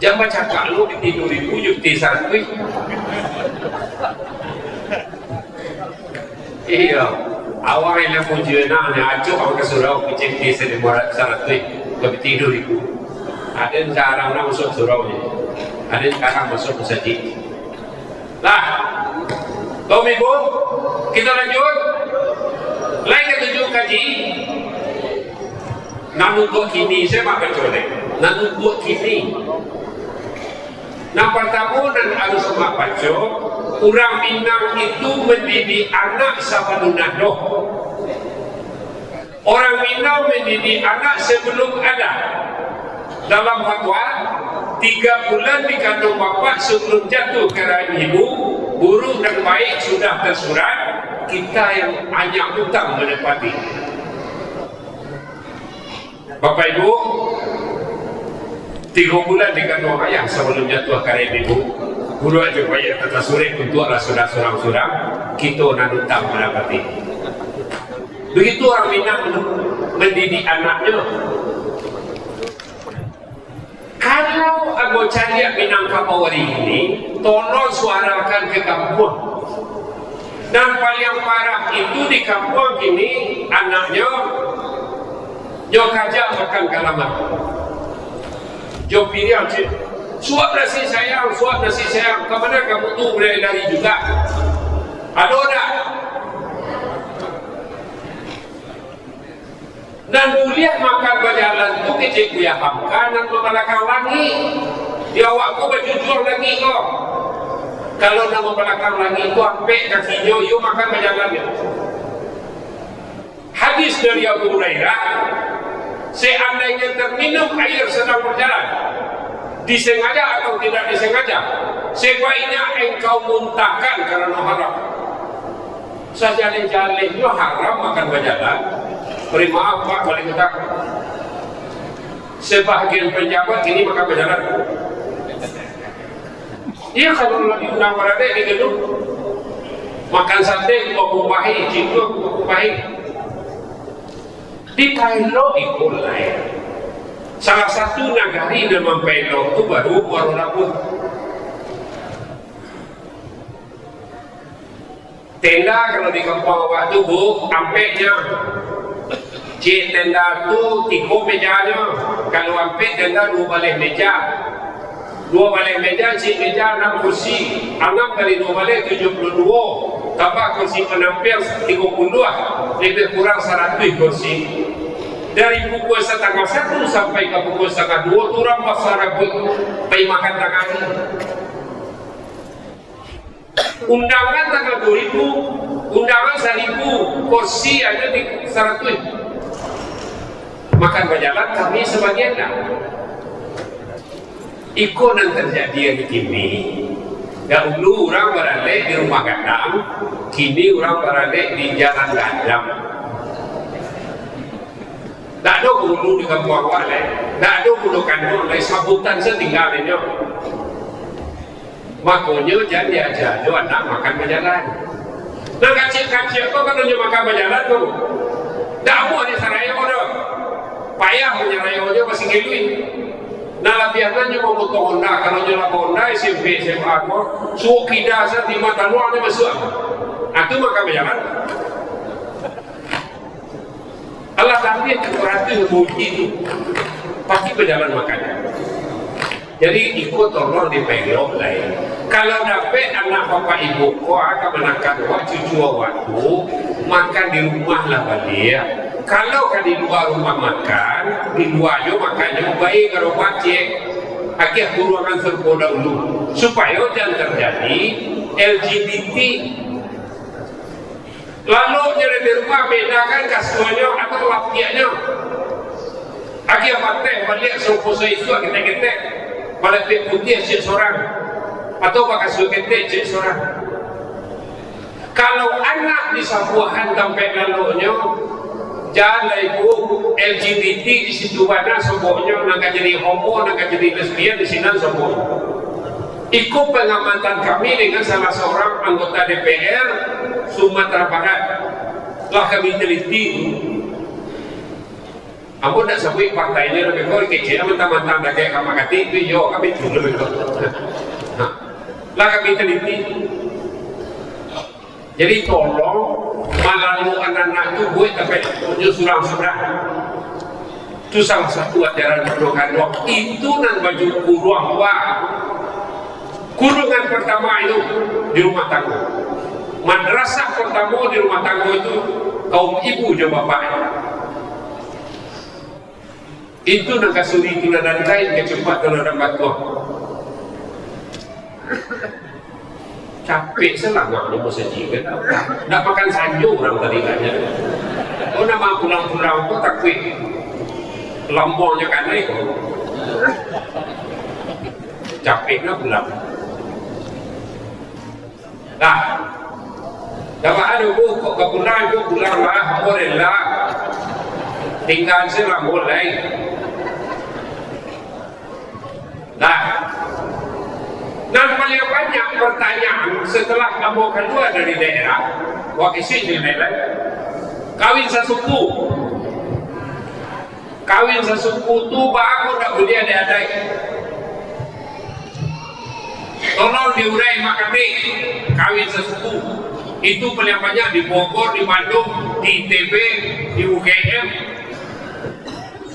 jangan baca kalau ditiduri pujuk di santri iya awal yang pujiannya acuh awak kesurau kecil di sini muara santri lebih tidur itu ada yang jarang masuk surau ni ada yang sekarang masuk masjid lah kaum ibu kita lanjut lain ketujuh kaji namun buat kini saya makan colek namun buat kini nah pertama dan harus sama baca orang Minang itu mendidik anak sabanunado orang Minang mendidik anak sebelum ada dalam fatwa 3 bulan dikandung bapak sebelum jatuh ke rahim ibu buruk dan baik sudah tersurat kita yang hanya hutang menepati. Bapak Ibu 3 bulan dikandung ayah sebelum jatuh ke rahim ibu guru aja bayar kata sore untuk surang-surang kita nak hutang menepati. Begitu orang Minang mendidik anaknya. Kalau aku cari Minangkabau ini, tolong suarakan ke kampung. Dan paling parah itu di kampung ini, anaknya jauh kajak makan kalaman. Jauh pilih aja. Suap nasi sayang, kemana kamu tuh boleh lari juga? Ada tak? Dan kuliah makan berjalan itu kecil kuya hamkan dan belakang lagi dia awakku berjujur lagi kok kalau nama belakang lagi itu sampai kakinya yuk makan berjalan ya. Hadis dari Abu Hurairah seandainya terminum air sedang berjalan disengaja atau tidak disengaja sebaiknya engkau muntahkan karena haram sejalin-jalinnya haram makan berjalan. Beri maaf Pak Wali Kota sebahagian penjabat ini maka berjalan iya kalau lagi undang berada di gedung makan sate mau kumpahi cintu kumpahi Di Pailo ikut lain. Salah satu nagari nama Pailo itu baru Warolapun. Tenda kalau di kampung awak tu bu, ampeknya. Cik tenda tu 3 mejanya. Kalau ampek tenda 2 balik meja. 2 balik meja, cik meja 6 kursi. 6 kali 2 balik 72. Tambah kursi penampil 30. Lebih kurang 100 kursi. Dari pukul 1:30 sampai ke pukul 1:30 tu orang pasar pergi makan tengah ni. Undangan tanggal 2.000, undangan 1.000, kursi ada di 100. Makan berjalan kami sebagian dah. Ikut yang terjadi yang kini. Dahulu orang berada di rumah gadang, kini orang berada di jalan gadang. Tak ada dulu di kampung awak lain, tak ada dulu kandung lain, sabutan setinggal ini. Makanya jangan diajar anak makan berjalan. Nah kacik-kacik tu kalau dia makan berjalan tu, tak mau di Saraya tu, payah punya Saraya dia masih gelui. Nah biarlah dia mau motor Honda, kalau dia nak Honda SMP SMA tu, suuk kida sa di mata luar dia masuk. Itu makan berjalan. Allah tapi kekurati bukti itu pasti berjalan makannya. Jadi ikut tolong di pelok lain. Kalau dapat anak bapak ibu kau akan menakan cucu waktu makan di rumah lah balik. Kalau kan di luar rumah makan, di luar jo makannya baik kalau cek. Akhir ruangan terpoda dulu supaya jangan terjadi LGBT. Lalu jadi di rumah bedakan kasuannya atau lapiaknya. Akhir batai balik serupusa itu kita pada pek putih cik seorang atau pakai suhu ketek cik seorang. Kalau anak di sabuahan sampai lalunya jangan ibu LGBT di situ mana semuanya nak jadi homo, nak jadi lesbian di sini semua. Ikut pengamatan kami dengan salah seorang anggota DPR Sumatera Barat, telah kami teliti. Aku nak sebut partai ini lebih kurang kecil, mentang-mentang dah kayak kamar kati, itu yo kami tu lebih kurang. Lah kami teliti. Jadi tolong malalu anak-anak itu buat sampai tunjuk surang-surang. Itu salah satu ajaran berdoa. Itu nan baju kurung wah. Kurungan pertama itu di rumah tangga. Madrasah pertama di rumah tangga itu kaum ibu dan bapak. Itu nak kasuri itu dan lain kecepat kalau ada batuan. Capek selama ni masa jika nak makan sanjung orang tadi aja. Oh nama pulang-pulang tu takut lambungnya kan ni. Capeknya pulang. Dah. Dapat ada kok pulang lah boleh lah. Tinggal selang boleh. Dah. Dan paling banyak pertanyaan setelah kamu keluar dari daerah, wakisi di daerah, kawin sesuku. Kawin sesuku tu baru tak boleh ada-adai. Tolong diurai makati kawin sesuku. Itu paling banyak di Bogor, di Bandung, di ITB, di UGM.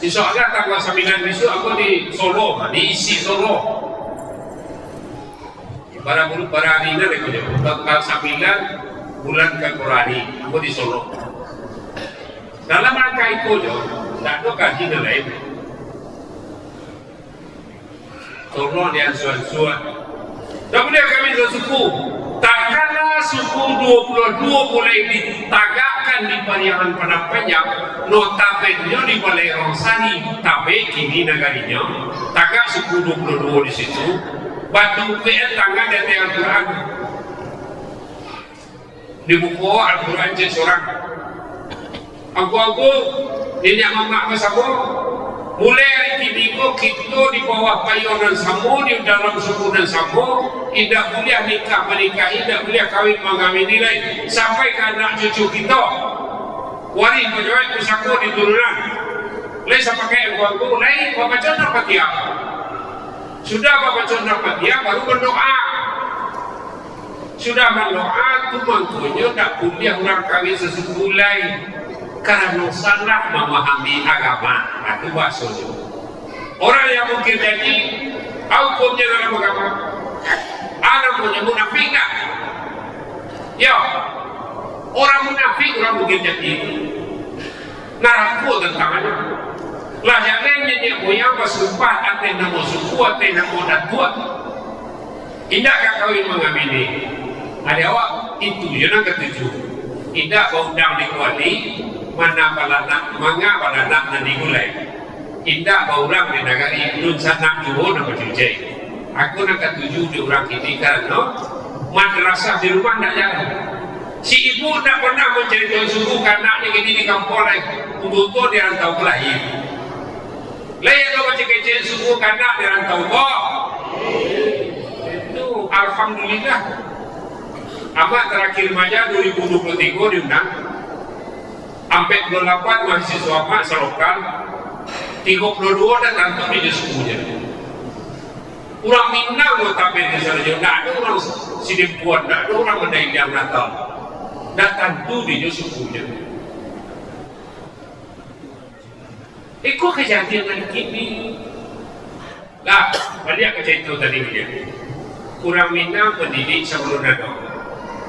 Insya Allah tanggal 9 besok aku di Solo, di isi Solo. Para hari ini tanggal 9 bulan Februari aku di Solo. Dalam rangka itu tak ada kaji lain. Solo dia suan-suan. Kemudian kami suku. Takkanlah suku 22 boleh ditagakkan di pariahan Panapanyang, notabene di Balai Rongsani, tapi kini negarinya tagak suku 22 di situ. Batu PN tangga dari Al-Quran di buku Al-Quran cek seorang aku ini yang mamak bersama mulai hari kini kita di bawah payunan sama di dalam suku dan sama tidak boleh nikah menikahi, tidak boleh kawin mengawini lain sampai ke anak cucu kita Wari pejawat pusako di turunan. Lai sa pakai uangku, lai bapak condor patia. Sudah bapak condor patia baru berdoa. Sudah berdoa tu mangkunya tak kuliah orang kawin sesebulai karena salah memahami agama. Itu maksudnya. Orang yang mungkin jadi hukumnya dalam agama, anak punya munafik tak? Ya, orang munafik orang mungkin jadi. Naraku tentangnya. Lah jalannya dia moyang bersumpah atas nama suku, atas nama datua. Indah kawin mengamini. Ada awak itu yang ketujuh. Indah baudang dikuali, mana balanak, manga balanak nanti mulai. Indah baurang di negari nun sanak juho nama jujai. Aku nak ketujuh di orang ini karena madrasah di rumah nak jalan. Si ibu tak pernah menceritakan suku karena ini di kampung lain. Untuk dia rantau ke lahir. Lain kalau macam kecil suku karena dia rantau kok. Itu alhamdulillah. Amat terakhir maja 2023 diundang. Sampai 28 mahasiswa amat selokal. 32 dan rantau di sukunya. Orang Minang mau tampil di sana. Tak ada orang Sidimpuan, tak ada orang Mendai yang rantau. Dan tentu di sukunya. Ikut kejadian ini. Lah, balik ke cerita tadi dia. Kurang Minang pendidik sebelum ada.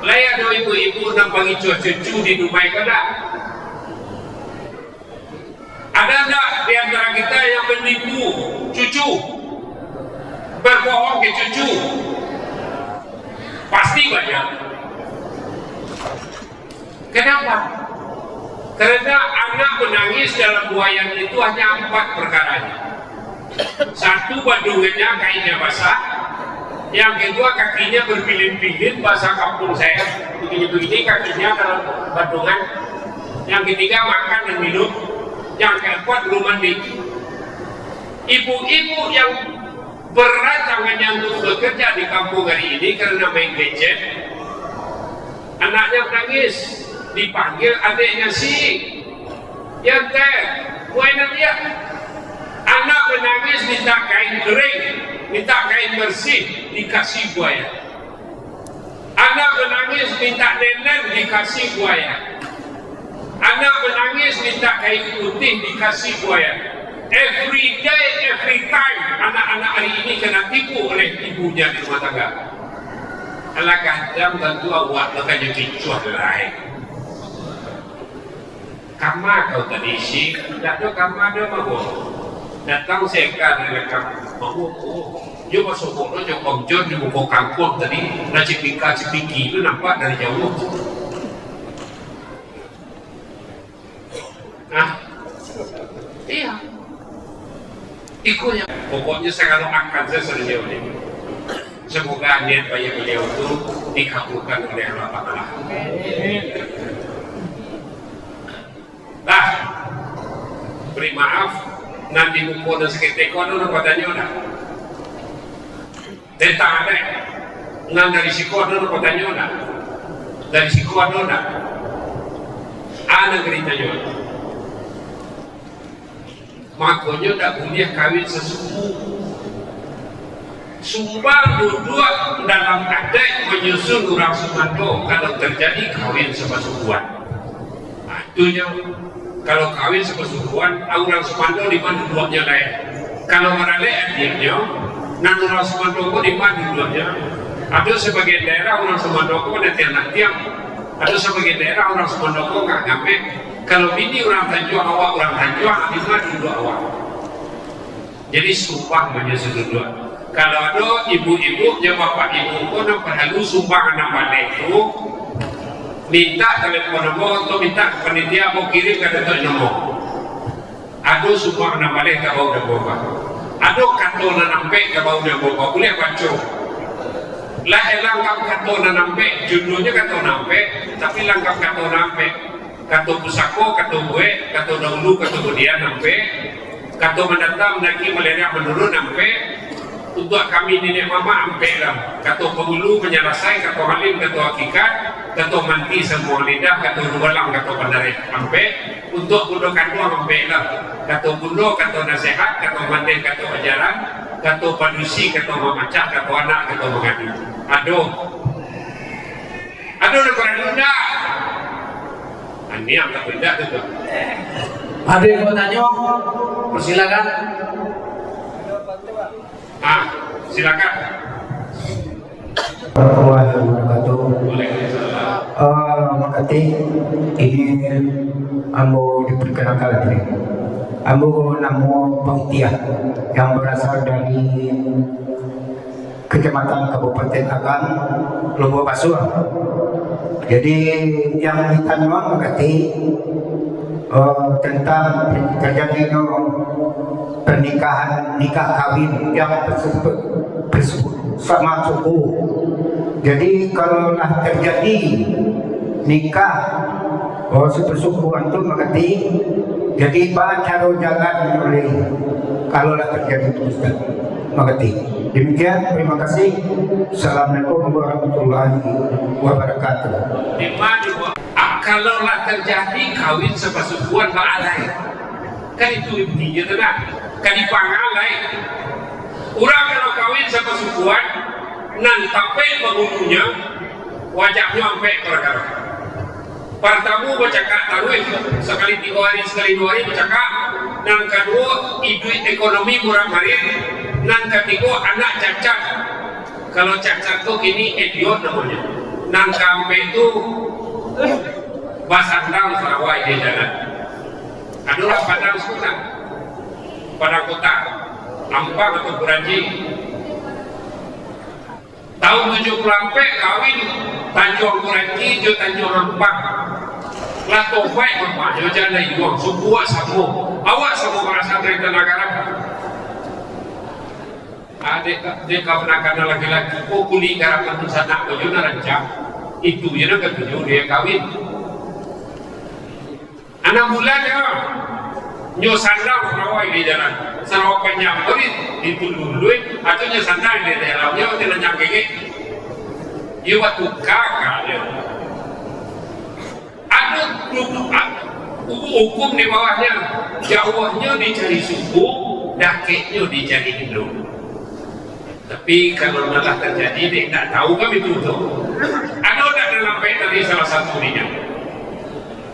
Layak ada ibu-ibu nak bagi cucu di Dubai ke tak? Ada tak di antara kita yang menipu cucu? Berbohong ke cucu? Pasti banyak. Kenapa? Karena anak menangis dalam buayan itu hanya 4 perkaranya. Satu, bandungannya kainnya basah. Yang kedua, kakinya berpilin-pilin, bahasa kampung saya begini-begini kakinya dalam bandungan. Yang ketiga, makan dan minum. Yang keempat, belum mandi. Ibu-ibu yang berat tangannya untuk bekerja di kampung hari ini karena main gadget, anaknya menangis. Dipanggil adiknya si yang buahnya dia. Anak menangis minta kain kering, minta kain bersih, dikasih buaya. Anak menangis minta nenen, dikasih buaya. Anak menangis minta kain putih, dikasih buaya. Every day, every time, anak-anak hari ini kena tipu oleh ibunya di rumah tangga. Alah kadang tentu awak makanya kicuah lain. Kamar kau tadi isi, tak ada kamar dia mahu. Datang sekan dari kamar mahu. Dia masuk bodoh, dia Om John di muka kampung tadi, nak cipika-cipiki itu nampak dari jauh. Nah, iya. Ikutnya. Pokoknya saya kalau akan saya sejauh ini. Semoga niat baik beliau itu dikabulkan oleh Allah Ta'ala. Lah, beri maaf, nanti buku dan seketik kau ada padanya udah. Tentang ada, ngan dari siku ada padanya udah. Dari siku ada udah. Ada ceritanya udah. Makanya tak boleh kawin sesuku. Sumpah duduk dalam adat menyusun orang Sumando kalau terjadi kawin sepesukuan. Nah, itunya. Kalau kawin sepesukuan, orang Sumando di mana duduknya lain. Kalau meralek dia, nan orang Sumando kok di mana duduknya. Ada sebagian daerah orang Sumando kok ada tiang-tiang. Ada sebagian daerah orang Sumando kok nggak nyampe. Kalau ini orang Tanjung awak, orang Tanjung di mana duduk awak. Jadi sumpah menyusun duduk. Kalau ada ibu-ibu, ya bapak ibu kok nampak halus sumpah anak balik itu. Minta telepon nombor atau minta panitia mau kirim ke datuk nombor. Aduh semua anak balik tak bau dah bawa. Aduh kantor nampak tak bau dah bawa. Boleh baca. Lah langkap kantor nampak, judulnya kantor nampak, tapi langkap kantor nampak. Kantor pusako, kantor buat, kantor dahulu, kantor kemudian nampak. Kantor mendatang lagi malaria menurun nampak. Untuk kami nenek mama nampak lah. Kantor penghulu menyelesaikan, kantor halim, kantor hakikat. kata manti semua lidah, kata dualang, kata pendarit sampai untuk bunuh kandung sampai lah, kata bunuh, kata nasihat, kata mantin, kata ajaran, kata padusi, kata memacah, kata anak, kata mengadu. Aduh kurang mudah. Ini yang tak beda tu. Ada yang mau tanya? Persilakan. Silakan. Warahmatullahi wabarakatuh. Makasih. Ini ambo diperkenalkan lagi. Ambo nama Pangtiah yang berasal dari Kecamatan Kabupaten Agam, Lombok Basur. Jadi yang ditanya makasih tentang terjadi pernikahan, nikah kawin yang sama suku. Jadi kalau lah terjadi nikah sepersukuan itu mengerti. Jadi bahan cara jalan oleh kalau lah terjadi itu Ustaz. Mengerti. Demikian, terima kasih. Assalamualaikum warahmatullahi wabarakatuh. Kalau lah terjadi kawin sepersukuan baalai, kan itu intinya tenang. Kan dipangalai. Orang kalau kawin sepersukuan, nan tape penghulunya, wajahnya sampai perkara. Pertama bercakap taruh sekali 3 hari, sekali 2 hari bercakap. Nan kedua, duit ekonomi kurang marin. Nan ketiga, anak cacat. Kalau cacat tuh kini idiot namanya. Nan kampe itu basandang Sarawak di jalan. Adalah padang sekolah, padang kota, Ampang atau Buranji. Tahun 74 kawin Tanjung Buranji jo Tanjung Ampang. Lah tobai mama jo jalan iwang subuh samu. Awak samu merasa dari negara. Dia kebenakan laki-laki kuli garap untuk sana baju narancang itu ya nak ketujuh dia kawin 6 bulan ya nyosandang Sarawak di jalan Sarawak penyamperin itu dulu atau nyosandang di dalamnya tidak nyangkeke ia waktu kakak dia ada hukum di bawahnya jauhnya dicari suku dakeknya dicari Hindu. Tapi kalau malah terjadi dia tak tahu kami tutup. Ada tak dalam baik tadi salah satu dia.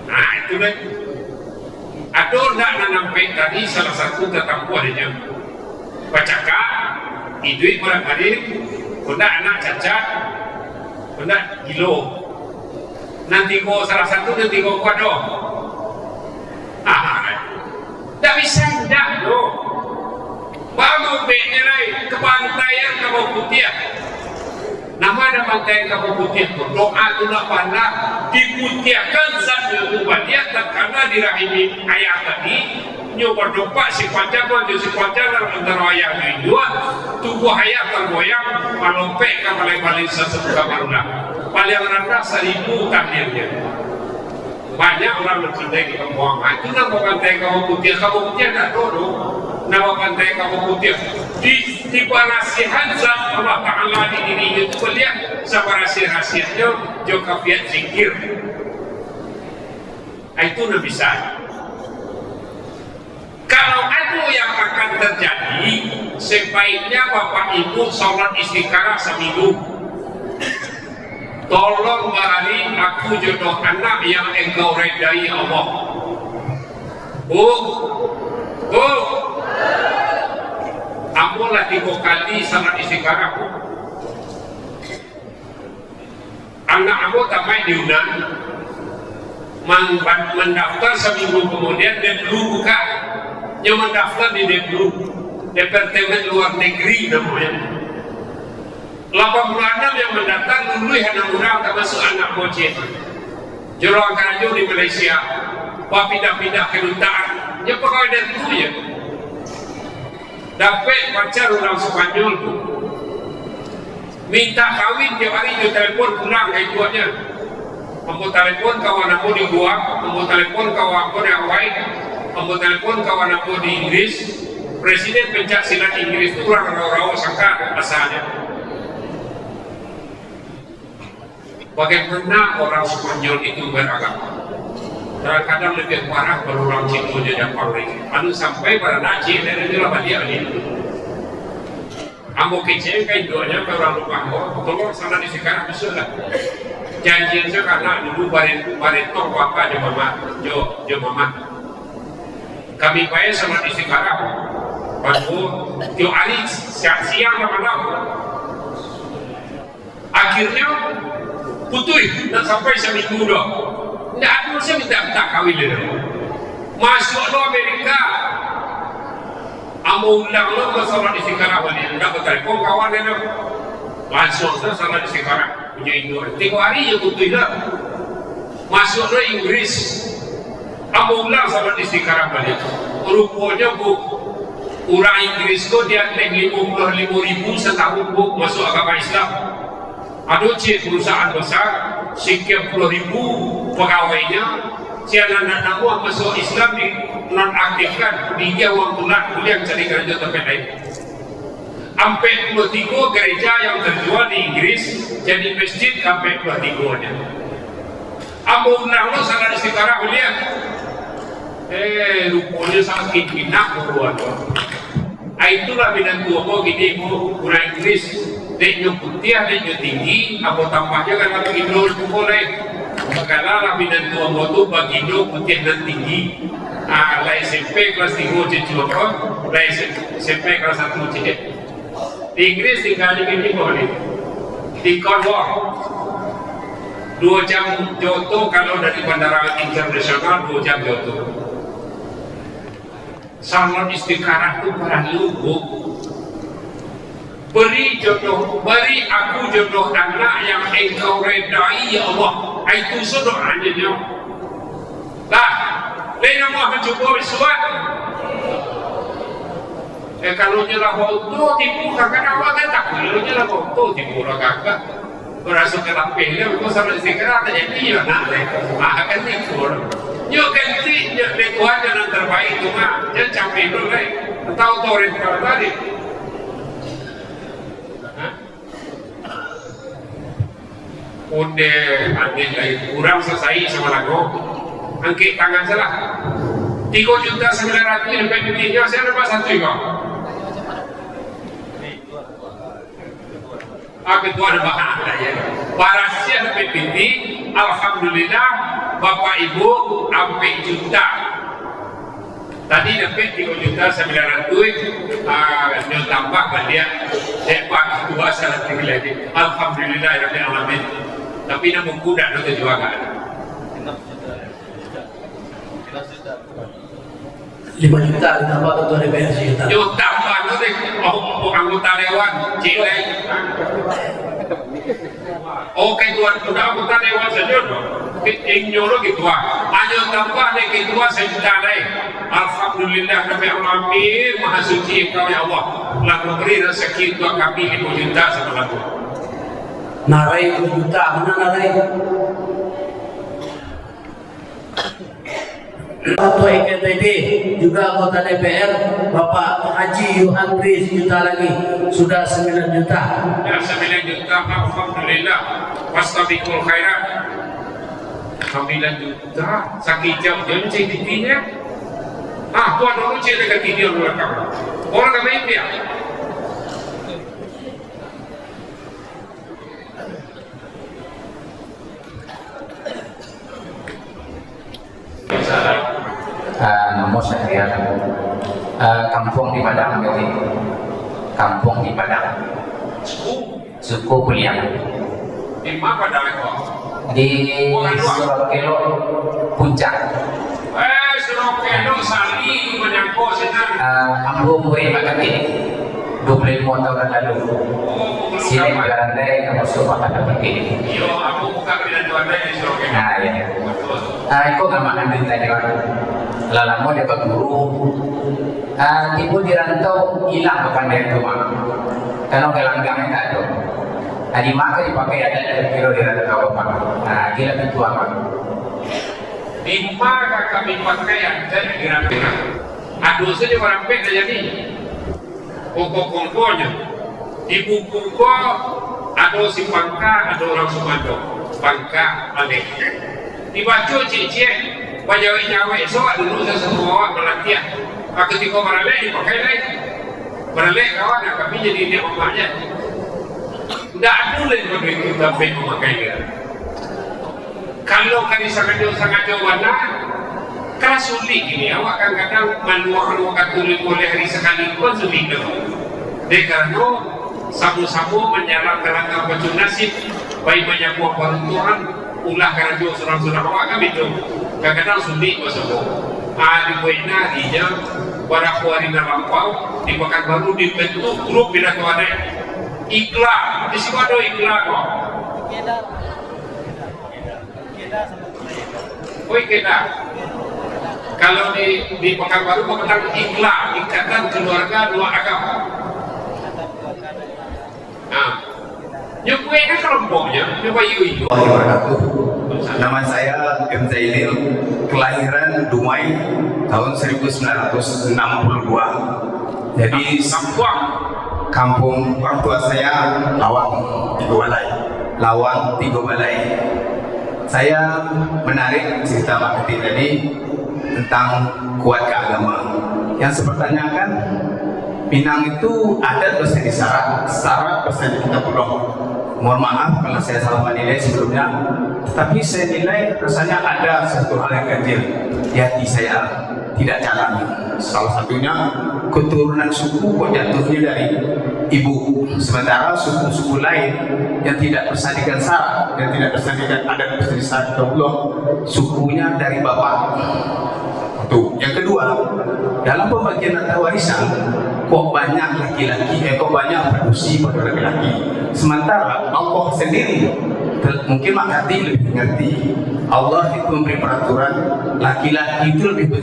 Nah itu kan. Ada tak dalam baik tadi salah satu tetampu dia. Bacaka, hidup barang-barang, benda anak cacat, benda gilo. Nanti kau salah satu nanti kau kuado. Tak bisa dah loh. Baru benerai kebantaian Kapau Putih. Nama ada bantaian Kapau Putih. Doa tu nak pandang diputihkan sambil ubah dia karena dirahimi ayah tadi. Nyo berdoa si panjang antara ayah ni dua. Tubuh ayah tergoyang malompek ke paling sesuka marulah. Paling rendah 1000 tahlilnya. Banyak orang berkandai di kampung. Itu nama bantaian Kapau Putih. Kapau Putih tak tahu. Nama pantai Kapau Putih di parasihan zat Allah Ta'ala di dirinya itu melihat sama rahasia-rahasianya juga kafiat zikir itu tidak bisa. Kalau ada yang akan terjadi sebaiknya Bapak Ibu sholat istikharah seminggu. Tolong barani aku jodoh anak yang engkau redai Allah. Ambolah 3 kali salat istikharah. Anak ambo tak main diundang, mendaftar seminggu kemudian dia belum buka. Yang mendaftar di Deplu, Departemen Luar Negeri namanya. 86 yang mendaftar dulu yang mudah termasuk anak bocil. Jorong Karajo di Malaysia, pindah-pindah kedutaan. Dia pegawai Deplu ya. Dapat pacar orang Spanyol tu minta kawin tiap hari dia telefon pulang kayak buatnya. Ambo telepon kawan aku di Goa, ambo telepon kawan aku di Hawaii, ambo telepon kawan aku di Inggris. Presiden pencak silat Inggris itu orang rawa sangka asalnya. bagaimana orang Spanyol itu beragama. Kadang-kadang lebih parah kalau orang Cina jadi Paris. Anu sampai pada Nazi dan itu lah dia ini. Ambo kecil kain doanya ke orang rumah tolong sana di sekarang bisa lah. Janjian saya karena dulu baret tong apa jo mama. Kami bayar sama di sekarang. Baru tio Ali siang malam. Akhirnya putus dan sampai seminggu dah. Tidak ada saya minta kawin dia. Masuk ke Amerika. Amo ulang lo masalah di sekarang ni. Tidak bertelpon kawan dia. Langsung saya salah di sekarang punya Indo. 3 hari je putus dah. Masuk ke Inggris. Amo ulang salah di sekarang balik. Rupanya orang Inggris tu dia naik 55,000 setahun masuk agama Islam. Ada perusahaan besar, sekian puluh ribu pegawainya, siapa nak masuk Islam di nonaktifkan, dia orang tulang kuliah cari kerja tempat lain. Sampai 23 gereja yang terjual di Inggris jadi masjid sampai 23-nya. Ambo nang salah di sekarang kuliah. Rupanya sakit pinak buat. Itulah bidang tua kau gini orang Inggris. Denyo putih, denyo tinggi, apa tambahnya kan lagi Indo boleh. Kalau bidang tua motu bagi Indo putih dan tinggi. Lai SMP kelas 3 cuci lai SMP kelas 1 cuci. Di Inggris tinggal di boleh. Di Cornwall 2 jam joto kalau dari bandara internasional 2 jam joto. Salon istiqarah itu para lubuk. Beri aku jodoh anak yang engkau redai ya Allah. Itu doanya dia. Lah, lain mau mencoba bersuat. Kalau nyerah waktu tipu kakak awak tak. Kalau nyerah waktu tipu kakak. Berasa kelap pilih, aku sama istiqarah tak jadi ya nak. Akan tipu. Yo ganti lekuan yang terbaik tu mah. Jangan campur dulu leh. Tahu orang kalau tadi. Onde andai lagi kurang selesai sama lagu. Angkat tangan salah. 3.900.000 sampai dunia saya lepas satu juga. Ketua ada bahan ya. Parasia sampai binti. Alhamdulillah Bapak Ibu sampai juta. Tadi dapat 3.900.000 nyo tambah dia sepak kedua salah tinggi lagi. Alhamdulillah Rabbil Alamin. Tapi nak kuda nak terjualan. 5 juta ditambah ketua DPR juta. Yo tambah nanti anggota dewan cilek. Oke tuan sudah anggota dewan saja dong. Inyo gitu hanya tambah deh ketua sejuta deh. Alhamdulillah Rabbil Alamin Maha Suci Engkau ya Allah. Lalu beri rezeki untuk kami 5 juta sama lagu. Narai 2 juta, mana narai? Ketua IKTD juga anggota DPR Bapak Haji Yohan 1 juta lagi, sudah 9 juta. Ya 9 juta, alhamdulillah. Wastabiqul khairat. 9 juta, sakit jam dia cek titiknya. Tuan dulu cek dekat titik orang kamu. Orang kami ini ya. Nama saya kampung di Padang, kampung di Padang, suku Kuliang. Di mana Padang itu? Di Surokelo Puncak. Surokelo Sali menyangkut senang. Ambo murid Makati 25 tahun lalu. Sini berandai kamu suka Makati. Yo, aku buka bidan tuandai di Surokelo. Nah ya. Aku nggak makan berita dewan. Lalamu dia berguru. Ibu di rantau hilang kapan dia rumah. Kalau gelanggang tak ada. Di maka dipakai ada kilo di rantau apa? Gila itu apa? Di maka kami pakai ada di rantau. Aduh saja orang pek jadi. Pokok-pokoknya. Di buku ada si Pangka, ada orang Sumando. bangka alik. Dibaca cik-cik, bajawai-jawai esok dulu saya semua awak berlatihan. Ketika beralek dipakai lagi. Beralek kawan kami jadi dia omaknya. Tidak ada lagi pada itu sampai memakai dia. Kalau kali sangat jauh mana, kerana sulit ini. Awak kadang-kadang manual-manual tulis boleh hari sekali pun sulit dah. Dia kerana sabu-sabu menjalankan langkah baju nasib, baik banyak buah peruntuhan, ulah kerana jauh surang-surang awak kami itu. Kadang-kadang sulit bersama. Di Buena, dia pada hari lampau di Pekanbaru dibentuk grup bila tuan iklan. Di sini ada iklan kok. Oh iklan. Kalau di Pekanbaru tentang iklan, ikatan keluarga dua agama. Nyukui kelompoknya, nyoba iu. Nama saya M. Zainil, kelahiran Dumai tahun 1962. Jadi kampung orang tua saya Lawang, Tigo Balai. Saya menarik cerita Pak Ketik tadi tentang kuat keagama. Yang sepertanyakan, Minang itu ada dosen di syarat dosen kita belum. Mohon maaf kalau saya salah menilai sebelumnya, tapi saya nilai rasanya ada satu hal yang kecil di hati saya tidak jalani. Salah satunya keturunan suku kok jatuhnya dari ibu, sementara suku-suku lain yang tidak bersandingkan syarat, yang tidak bersandingkan adat bersandingkan Allah, sukunya dari bapak. Tuh. Yang kedua, dalam pembagian harta warisan kok banyak laki-laki, kok banyak produksi pada laki-laki. Sementara Allah sendiri, mungkin Mak Kati lebih mengerti, Allah itu memberi peraturan laki-laki itu lebih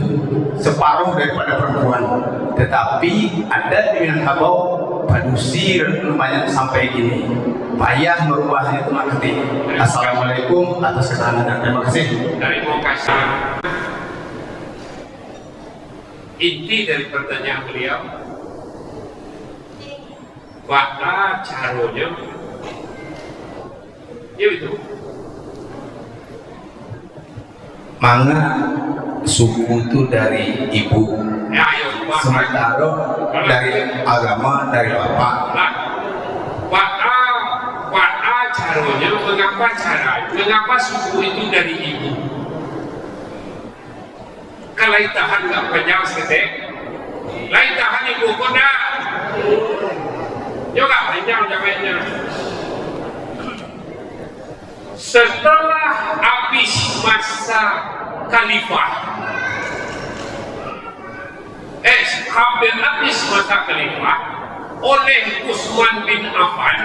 separuh daripada perempuan. Tetapi ada di Minangkabau produksi banyak sampai gini. Payah merubahnya itu Mak Kati. Assalamualaikum atas keterangan dan terima kasih. Terima kasih. Inti dari pertanyaan beliau, bahwa caranya ya itu mana suku itu dari ibu, sementara dari agama dari bapak. Caranya mengapa suku itu dari ibu? Kalau tahan nggak panjang sedek, lain tahan ibu koda, juga panjang jamannya. Setelah habis masa khalifah, hampir habis masa khalifah oleh Utsman bin Affan,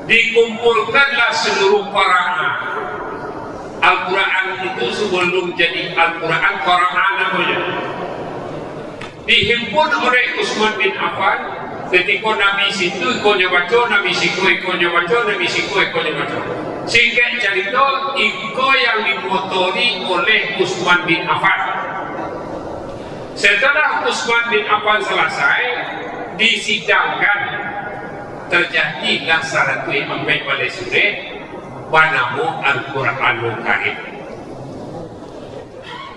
dikumpulkanlah seluruh para Al-Quran itu sebelum jadi Al-Quran, Quran namanya dihimpun oleh Utsman bin Affan. Ketika Nabi situ ikonnya baca, Nabi siku ikonnya baca, Nabi siku ikonnya baca, sehingga cerita iko yang dimotori oleh Utsman bin Affan. Setelah Utsman bin Affan selesai disidangkan, terjadilah satu yang pada sore Banamu Al-Quranul Karim.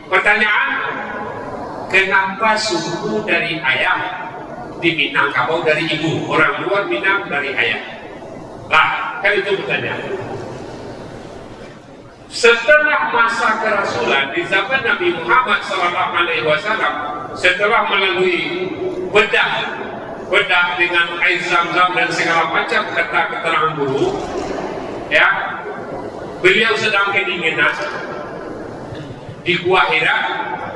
Pertanyaan, kenapa suku dari ayah di Minangkabau dari ibu, orang luar Minang dari ayah? Lah, kan itu pertanyaan. Setelah masa kerasulan di zaman Nabi Muhammad SAW, setelah melalui bedah dengan air zam-zam dan segala macam kata keterangan guru, ya, beliau sedang kedinginan di Gua Hira,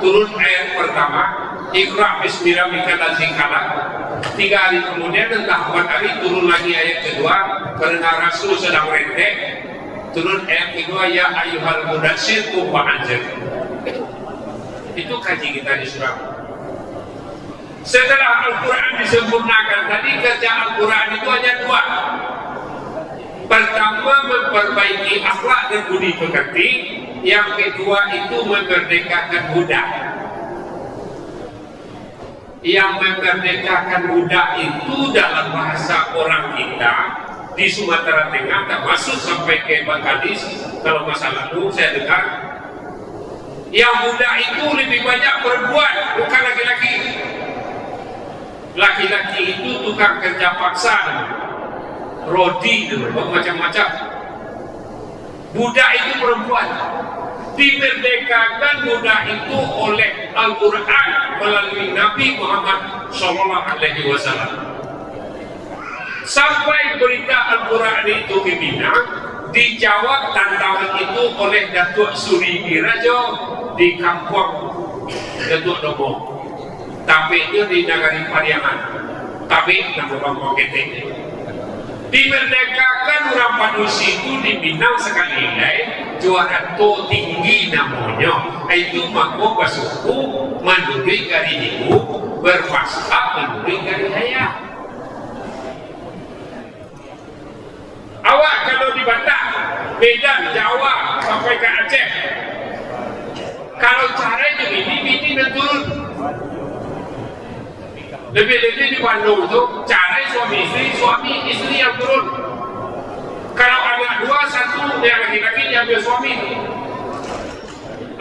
turun air pertama, Iqra bismillahika allazi khalaq. 3 hari kemudian, entah 4 hari, turun lagi ayat kedua, karena Rasul sedang rentek, turun ayat kedua, ya ayyuhal mudatsir qum fa'anzir. Itu kaji kita di surah. Setelah Al-Quran disempurnakan, tadi kerja Al-Quran itu hanya 2. Pertama, memperbaiki akhlak dan budi pekerti. Yang kedua itu memerdekakan budak. Yang memerdekakan budak itu dalam bahasa orang kita di Sumatera Tengah, tak masuk sampai ke Bangkalis. Kalau masa lalu saya dengar yang budak itu lebih banyak perempuan, bukan laki-laki. Laki-laki itu tukang kerja paksa, rodi, macam-macam. Budak itu perempuan. Dimerdekakan budak itu oleh Al-Quran melalui Nabi Muhammad SAW. Sampai berita Al-Quran itu ke Minang, dijawab tantangan itu oleh Datuk Suri Kirajo di kampung Datuk Dobo. Tapi itu di Nagari Pariaman. Tapi nama Bangkok Keting. Dimerdekakan orang Padusi itu di Minang sekali juara to tinggi namanya. Itu makmo basuku menurut gari ibu bermaskap menurut gari ayah. Awak kalau di Batak, Medan, Jawa sampai ke Aceh, kalau cara itu bini dan turun. Lebih-lebih di Bandung itu cara suami istri yang turun. Kalau ada dua, satu yang laki-laki diambil suami.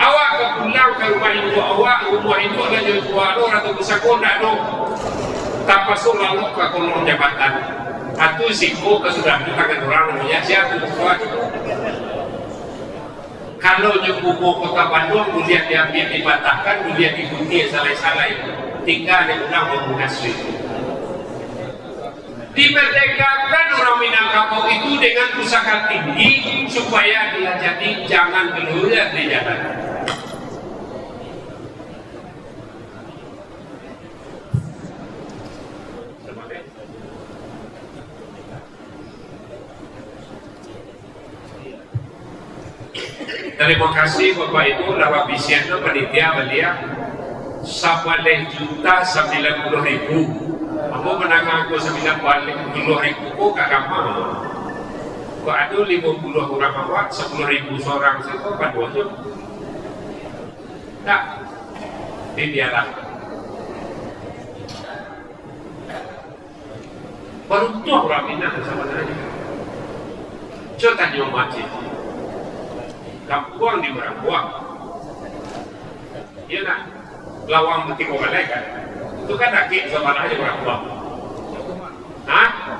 Awak ke pulang ke rumah ibu awak, rumah ibu ada jadi kuador atau besakon ada. Tak pasal lalu ke kolong jabatan. Atau siko ke sudah tangan orang namanya siapa tuan. Kalau nyukupo kota Bandung, kemudian diambil dibatalkan, kemudian diikuti salai-salai, tinggal di ulang memunasri. Dimerdekakan orang Minangkabau itu dengan pusaka tinggi supaya dia jadi jangan keluar di jalan. Terima kasih Bapak Ibu lawak bisiannya panitia belia 9.090.000. Aku menanggung 90.000 kok gak gampang. Kok ada 50 orang awak 10.000 seorang itu pada wajib. Tak, ini dialah. Beruntung orang Minang sebenarnya. Coba tanya macam kampung di Merambuang, iya nak, lawang mesti kau malaikat, itu kan rakit sama aja Merambuang, hah?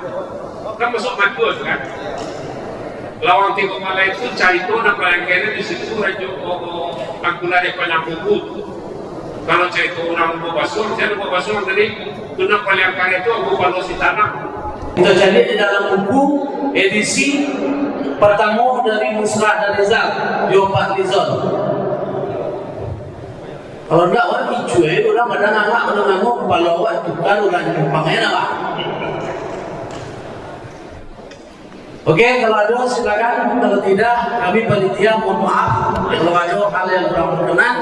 Kan masuk makus kan? Lawang tiko malaikat itu cari tu nak pelanggan di situ rajo angkulah dia penampuku. Kalau cari tu orang mau basuh, saya mau basuh tadi, tu nak pelanggan itu aku balas di tanah. Kita cari di dalam buku edisi pertama dari Musrah dan Rizal, Yopat Lizon. Kalau enggak orang dicuai, orang kadang ngangak kepala awak tukar orang panggil apa? Oke, kalau ada silakan. Kalau tidak, kami panitia mohon maaf kalau ada hal yang kurang berkenan.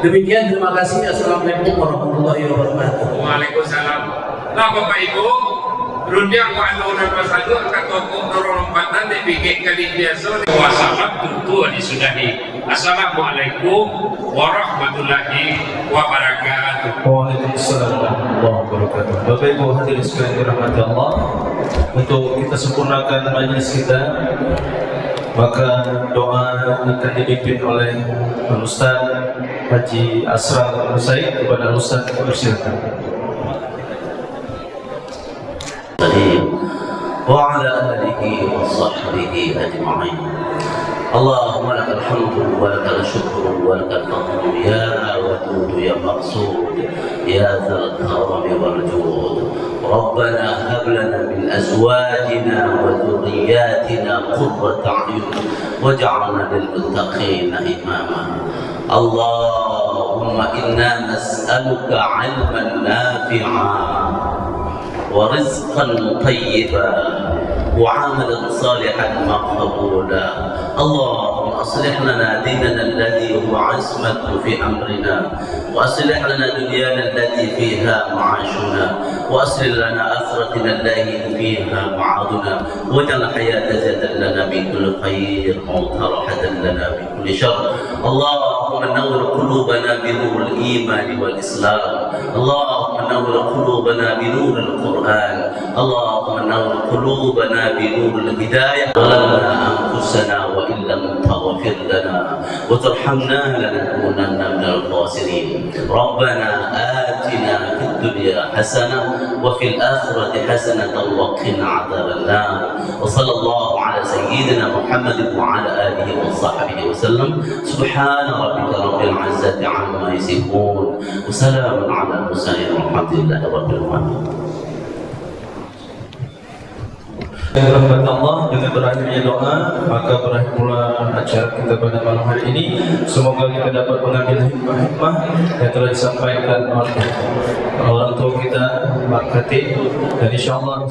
Demikian, terima kasih. Assalamualaikum warahmatullahi wabarakatuh. Waalaikumsalam. Nah, Bapak Ibu, Rundiang wa anu pasadu ka toko lompatan dipikir kali biasa wasalam tentu disudahi. Assalamualaikum warahmatullahi wabarakatuh. Waalaikumsalam warahmatullahi wabarakatuh. Bapak Ibu hadirin sekalian dirahmati Allah, untuk kita sempurnakan majelis kita, maka doa akan dipimpin oleh Ustaz Haji Asrar Al-Said kepada Ustaz Persilakan. وعلى آله وصحبه أجمعين. اللهم لك الحمد ولك الشكر ولك الفضل يا ودود يا مقصود يا ذا الكرم والجود. ربنا هب لنا من أزواجنا وذرياتنا قرة أعين واجعلنا للمتقين إماما. اللهم إنا نسألك علما نافعا ورزقا طيبا وعملا صالحا مقبولا. اللهم اصلح لنا ديننا الذي هو عصمة في امرنا، واصلح لنا دنيانا التي فيها معاشنا، واصلح لنا اخرتنا التي فيها معادنا، واجعل الحياة زادا لنا من كل خير موت راحة لنا من كل شر. اللهم نور قلوبنا بنور الايمان والاسلام. اللهم نور قلوبنا بنور القرآن القرآن اللهم نور قلوبنا بنور الهداية ظلمنا أنفسنا وإن لم تغفر لنا وترحمنا لنكونن من الخاسرين ربنا آتنا في الدنيا حسنة وفي الآخرة حسنة وقنا عذاب النار وصلى الله على سيدنا محمد وعلى آله وصحبه وسلم سبحان ربك رب العزة عما يصفون وسلام على المرسلين والحمد لله رب العالمين. Rahmat Allah, dengan berakhirnya doa maka berakhir pula acara kita pada malam hari ini. Semoga kita dapat mengambil hikmah yang telah disampaikan oleh orang tua kita, Mak Khatib, dan insyaAllah